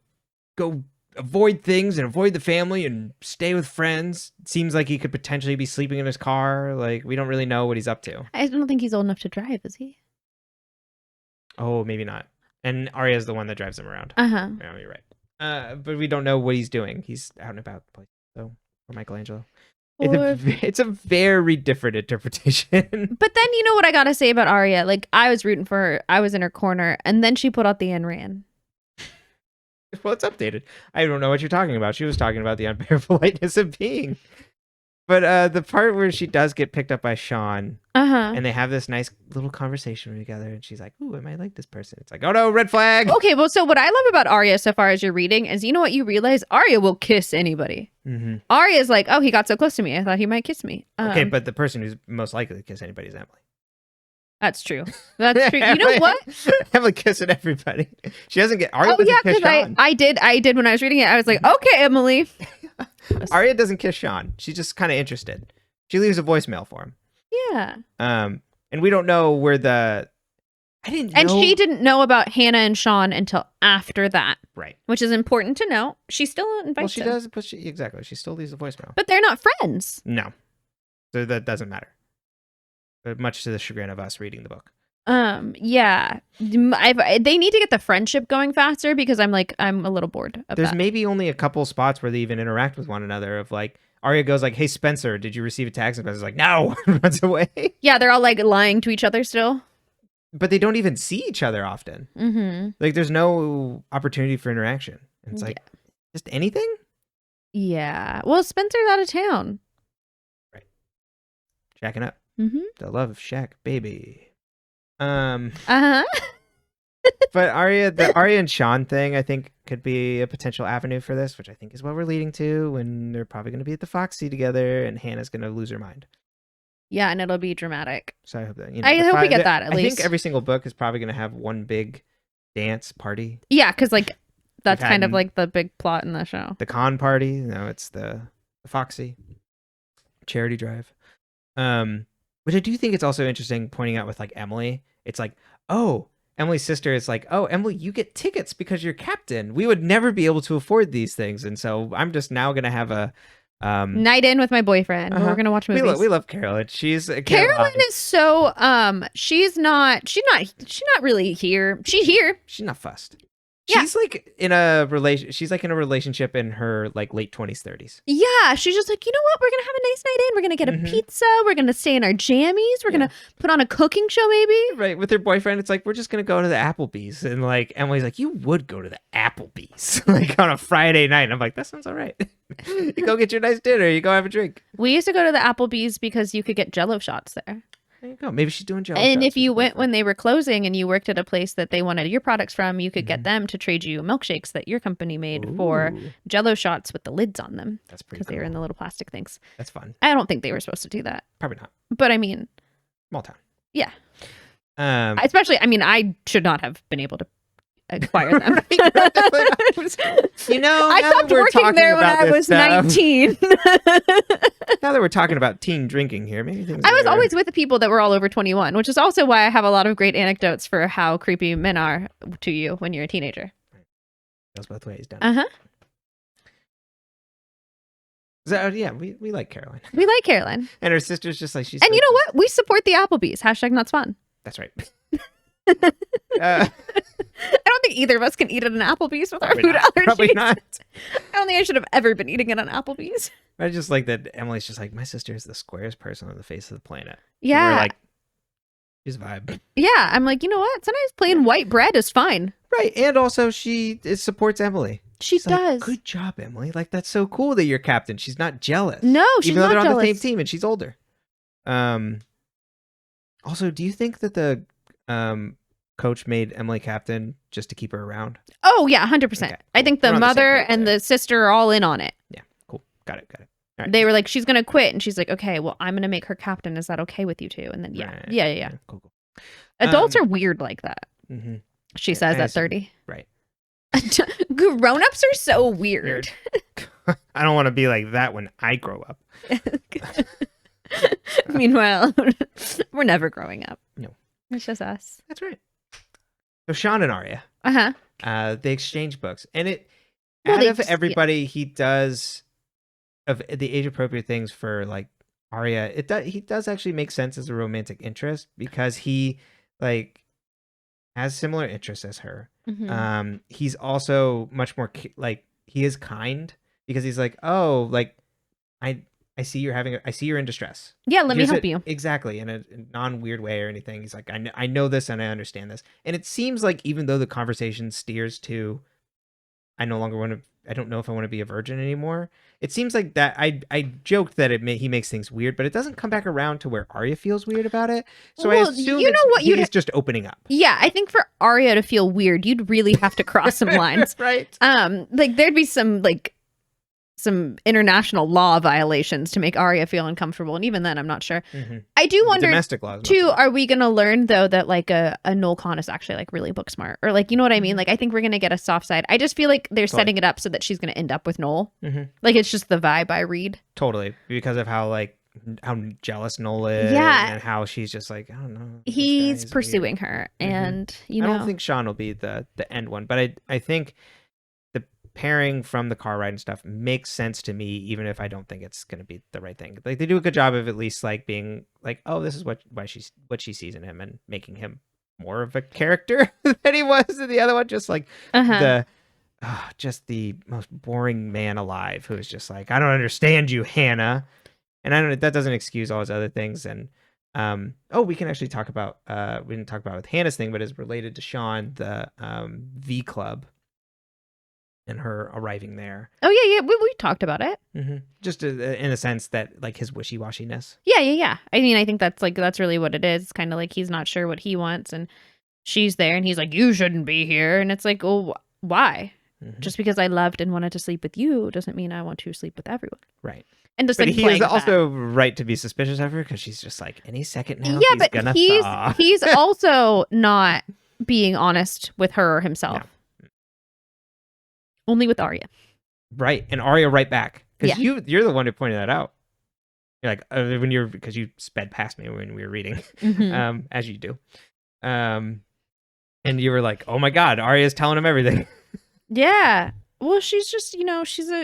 go avoid things and avoid the family and stay with friends. It seems like he could potentially be sleeping in his car. Like, we don't really know what he's up to. I don't think he's old enough to drive, is he? Oh, maybe not. And Arias is the one that drives him around. Yeah, you're right. But we don't know what he's doing. He's out and about the place. So, for Michelangelo. It's a very different interpretation. But then you know what I gotta say about Aria? Like, I was rooting for her. I was in her corner. And then she put out the Ayn Rand. Well, it's updated. I don't know what you're talking about. She was talking about the unbearable lightness of being. But the part where she does get picked up by Sean, and they have this nice little conversation together, and she's like, "Ooh, I might like this person." It's like, "Oh no, red flag." Okay, well, so what I love about Arya so far as you're reading is, you know what you realize? Arya will kiss anybody. Arya's like, "Oh, he got so close to me. I thought he might kiss me." Okay, but the person who's most likely to kiss anybody is Emily. That's true. That's true. You know what? Emily kissing everybody. She doesn't get Arya. Oh yeah, because I did when I was reading it. I was like, okay, Emily. Arya doesn't kiss Sean. She's just kind of interested. She leaves a voicemail for him. Yeah. And we don't know where And she didn't know about Hannah and Sean until after that. Right. Which is important to know. She still invites them. Well, she does, but exactly. She still leaves a voicemail. But they're not friends. No. So that doesn't matter. But much to the chagrin of us reading the book. Yeah. They need to get the friendship going faster because I'm a little bored of There's that. maybe only a couple spots where they even interact with one another of like, Arya goes like, "Hey Spencer, did you receive a text?" And Spencer's like, "No," runs away. Yeah, they're all like lying to each other still. But they don't even see each other often. Mm-hmm. Like there's no opportunity for interaction. And it's like, just anything? Yeah. Well, Spencer's out of town. Right. Shacking up. Mm-hmm. The love of Shack, baby. Uh-huh. But the Arya and Sean thing, I think, could be a potential avenue for this, which I think is what we're leading to when they're probably going to be at the Foxy together and Hannah's going to lose her mind. Yeah, and it'll be dramatic. So I hope that, I hope we get that at least. I think every single book is probably going to have one big dance party. Yeah, because like that's kind of like the big plot in the show. The con party, it's the Foxy charity drive. Which I do think it's also interesting pointing out with like Emily. It's like, oh, Emily's sister is like, oh, Emily, you get tickets because you're captain. We would never be able to afford these things. And so I'm just now going to have a night in with my boyfriend. We're going to watch movies. We love Carolyn. Carolyn is so, she's not really here. She's here. She's not fussed. Yeah. She's like in a relationship in her like late 20s, 30s. Yeah, she's just like, you know what? We're gonna have a nice night in. We're gonna get a pizza. We're gonna stay in our jammies. We're gonna put on a cooking show, maybe. Right, with her boyfriend, it's like we're just gonna go to the Applebee's, and like Emily's like, you would go to the Applebee's like on a Friday night. And I'm like, that sounds all right. You go get your nice dinner. You go have a drink. We used to go to the Applebee's because you could get Jello shots there. There you go. Maybe she's doing Jello And shots if you went when they were closing and you worked at a place that they wanted your products from, you could get them to trade you milkshakes that your company made for Jello shots with the lids on them. That's pretty because they were in the little plastic things. That's fun. I don't think they were supposed to do that. Probably not. But I mean, small town. Yeah. Especially, I mean, I should not have been able to acquire them. You know, I stopped working there when I was 19. Now that we're talking about teen drinking here, maybe things I was always with the people that were all over 21, which is also why I have a lot of great anecdotes for how creepy men are to you when you're a teenager. Goes both ways, don't it? Uh-huh. So, yeah, we like Caroline. We like Caroline. And her sister's just like, she's... And you know what? We support the Applebee's. #NotSfun. That's right. I don't think either of us can eat at an Applebee's with our food allergies. Probably not. I don't think I should have ever been eating at an Applebee's. I just like that Emily's just like, my sister is the squarest person on the face of the planet. Yeah. And we're like, she's a vibe. Yeah. I'm like, you know what? Sometimes plain white bread is fine. Right. And also she supports Emily. She's does. Like, good job, Emily. Like, that's so cool that you're captain. She's not jealous. No, she's even though not they're jealous. on the same team and she's older. Also, do you think that the coach made Emily captain just to keep her around? Oh, yeah, 100%. Okay, cool. I think the mother and the sister are all in on it. Yeah, cool. Got it. All right. They were like, she's going to quit. And she's like, okay, well, I'm going to make her captain. Is that okay with you two? And then, yeah. Cool. Adults are weird like that. Mm-hmm. She says at 30. Right. Grown-ups are so weird. I don't want to be like that when I grow up. Meanwhile, we're never growing up. No. It's just us. That's right. So Sean and Arya. They exchange books. And out of everybody, he does of the age-appropriate things for like Arya, he does actually make sense as a romantic interest because he like has similar interests as her. Mm-hmm. He's also much more like he is kind because he's like, oh, like I see you're in distress. Yeah, let me help you. Exactly, in a non-weird way or anything. He's like, I know this and I understand this. And it seems like even though the conversation steers to, I don't know if I want to be a virgin anymore. It seems like that I joked that he makes things weird, but it doesn't come back around to where Arya feels weird about it. So I assume he's just opening up. Yeah, I think for Arya to feel weird, you'd really have to cross some lines. Right. Like there'd be some international law violations to make Arya feel uncomfortable, and even then I'm not sure. Mm-hmm. I do wonder domestic laws too, are we gonna learn though that like a Noel Khan is actually like really book smart, or like, you know what I mean? Like I think we're gonna get a soft side. I just feel like they're setting it up so that she's gonna end up with Noel. Mm-hmm. Like it's just the vibe I read. Totally, because of how jealous Noel is, and how she's just like, I don't know, he's pursuing her, and I don't think Sean will be the end one, but I think pairing from the car ride and stuff makes sense to me, even if I don't think it's going to be the right thing. Like they do a good job of at least like being like, oh, this is what she sees in him and making him more of a character than he was in the other one. Just like just the most boring man alive, who is just like, I don't understand you, Hannah. And that doesn't excuse all his other things. And we can actually talk about we didn't talk about with Hannah's thing, but it's related to Sean, the V Club, and her arriving there. Oh yeah, we talked about it. Mm-hmm. Just in a sense that like his wishy-washiness. Yeah. I mean, I think that's really what it is. It's kind of like he's not sure what he wants, and she's there, and he's like, you shouldn't be here, and it's like, oh, why? Mm-hmm. Just because I loved and wanted to sleep with you doesn't mean I want to sleep with everyone. Right. And just but like he is also right to be suspicious of her, because she's just like, any second now, yeah, he's also not being honest with her himself. No. Only with Arya. Right. And Arya right back. Because you're the one who pointed that out. You're like, because you sped past me when we were reading, as you do. And you were like, oh my God, Arya's telling him everything. Yeah. Well, she's just,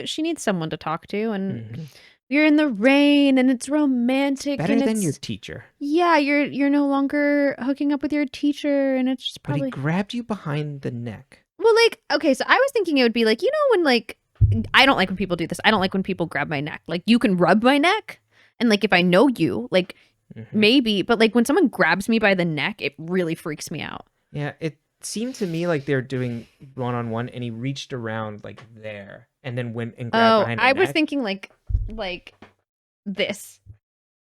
she needs someone to talk to, and you're in the rain and it's romantic. Better than your teacher. Yeah, you're no longer hooking up with your teacher, and it's just probably. But he grabbed you behind the neck. Well, like, okay, so I was thinking it would be like, when like, I don't like when people do this. I don't like when people grab my neck. Like, you can rub my neck, and like, if I know you, like, maybe, but like when someone grabs me by the neck, it really freaks me out. Yeah, it seemed to me like they're doing one-on-one, and he reached around like there and then went and grabbed behind her neck. I was thinking like this.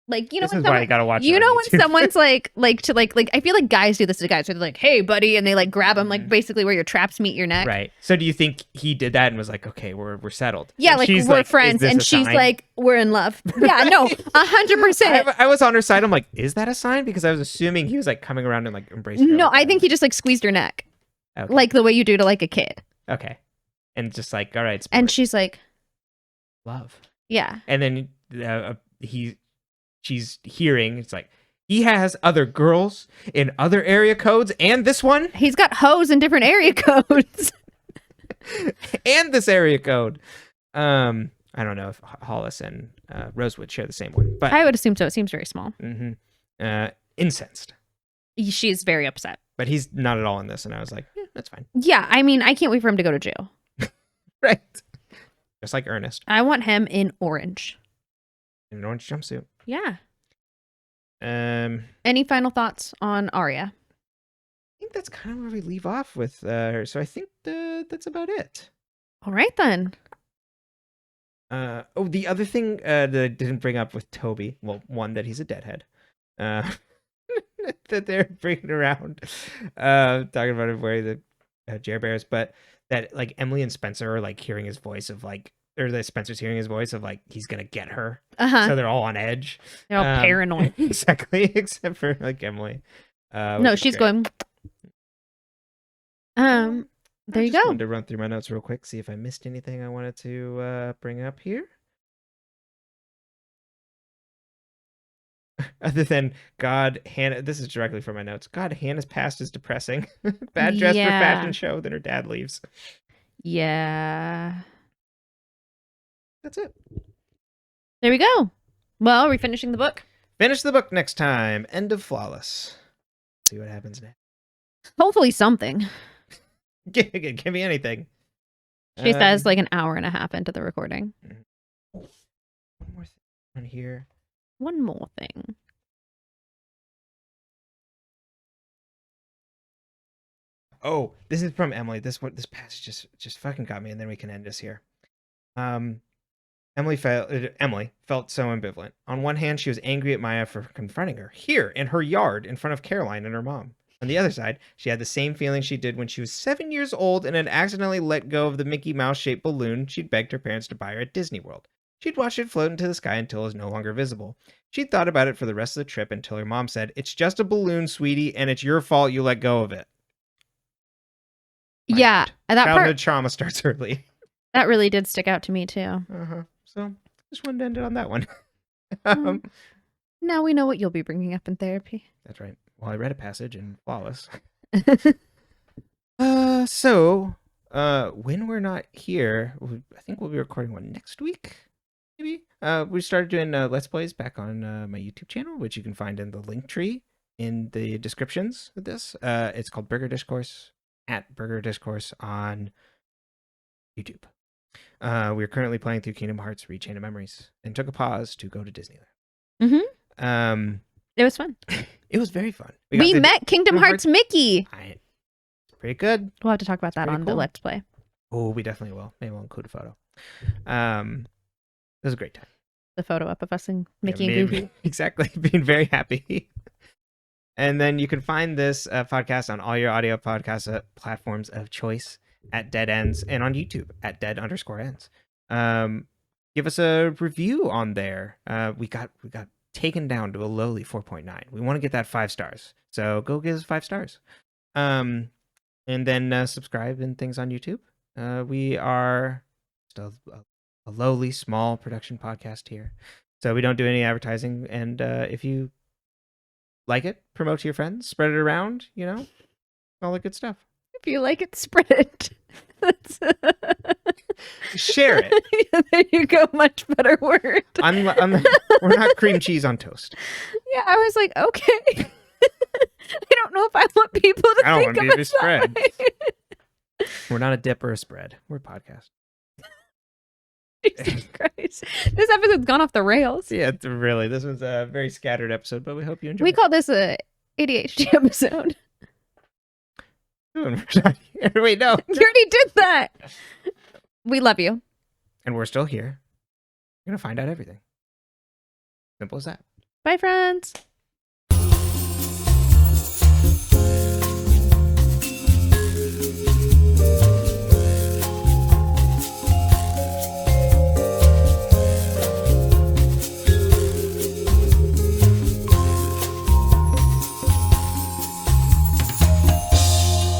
Like, this is why I gotta watch. When someone's like I feel like guys do this to guys, so they're like, "Hey, buddy," and they like grab him, like basically where your traps meet your neck. Right. So do you think he did that and was like, "Okay, we're settled"? Yeah, like we're friends, and she's like, "We're in love." Yeah, no, 100%. I was on her side. I'm like, is that a sign? Because I was assuming he was like coming around and like embracing her. No, I think he just like squeezed her neck, like the way you do to like a kid. Okay, and just like, all right, sport. And she's like, love. Yeah. And then she's hearing, it's like, he has other girls in other area codes, and this one. He's got hoes in different area codes. And this area code. I don't know if Hollis and Rosewood share the same one, but I would assume so. It seems very small. Incensed. She's very upset. But he's not at all in this, and I was like, that's fine. Yeah, I mean, I can't wait for him to go to jail. Right. Just like Ernest. I want him in orange. In an orange jumpsuit. Yeah. Any final thoughts on Arya? I think that's kind of where we leave off with her. So I think that's about it. All right, then. The other thing that I didn't bring up with Toby, well, one, that he's a deadhead. That they're bringing around, talking about him wearing the Jer Bears, but that like Emily and Spencer are like hearing his voice of like, or that Spencer's hearing his voice of like, he's gonna get her. So they're all on edge. They're all paranoid. Exactly, except for like Emily. No, she's going. There you go. I wanted to run through my notes real quick, see if I missed anything I wanted to bring up here. Other than God, Hannah, this is directly from my notes. God, Hannah's past is depressing. Bad dress for fashion show, then her dad leaves. Yeah. That's it. There we go. Well, are we finishing the book? Finish the book next time. End of Flawless. See what happens next. Hopefully something. Give me anything. She says like an hour and a half into the recording. One more thing on here. One more thing. Oh, this is from Emily. This passage just fucking got me, and then we can end this here. Emily felt so ambivalent. On one hand, she was angry at Maya for confronting her here in her yard in front of Caroline and her mom. On the other side, she had the same feeling she did when she was 7 years old and had accidentally let go of the Mickey Mouse-shaped balloon she'd begged her parents to buy her at Disney World. She'd watched it float into the sky until it was no longer visible. She'd thought about it for the rest of the trip until her mom said, "It's just a balloon, sweetie, and it's your fault you let go of it." Yeah, and that childhood trauma starts early. That really did stick out to me too. So just wanted to end it on that one. Now we know what you'll be bringing up in therapy. That's right. Well, I read a passage in Flawless. So when we're not here, I think we'll be recording one next week. Maybe. We started doing Let's Plays back on my YouTube channel, which you can find in the link tree in the descriptions of this. It's called Burger Discourse, at Burger Discourse on YouTube. We're currently playing through Kingdom Hearts Rechain of Memories and took a pause to go to Disneyland. It was fun. It was very fun. We met Kingdom Hearts Mickey. It's pretty good. We'll have to talk about that on the Let's Play. Oh, we definitely will. Maybe we'll include a photo. It was a great time. The photo up of us and Mickey and Goofy. Exactly. Being very happy. And then you can find this podcast on all your audio podcast platforms of choice at Dead Ends and on YouTube at dead_ends. Give us a review on there. We got taken down to a lowly 4.9. We want to get that 5 stars. So go give us 5 stars. And then subscribe and things on YouTube. We are still a lowly, small production podcast here. So we don't do any advertising. And if you like it, promote to your friends, spread it around, all that good stuff. If you like it, spread it. Share it. There you go. Much better word. We're not cream cheese on toast. Yeah, I was like, okay. I don't know if I want people to think of it spread. We're not a dip or a spread. We're a podcast. Jesus Christ. This episode's gone off the rails. Yeah, really. This was a very scattered episode, but we hope you enjoyed it. We call this a ADHD episode. Wait, no. You already did that. We love you. And we're still here. We're going to find out everything. Simple as that. Bye, friends.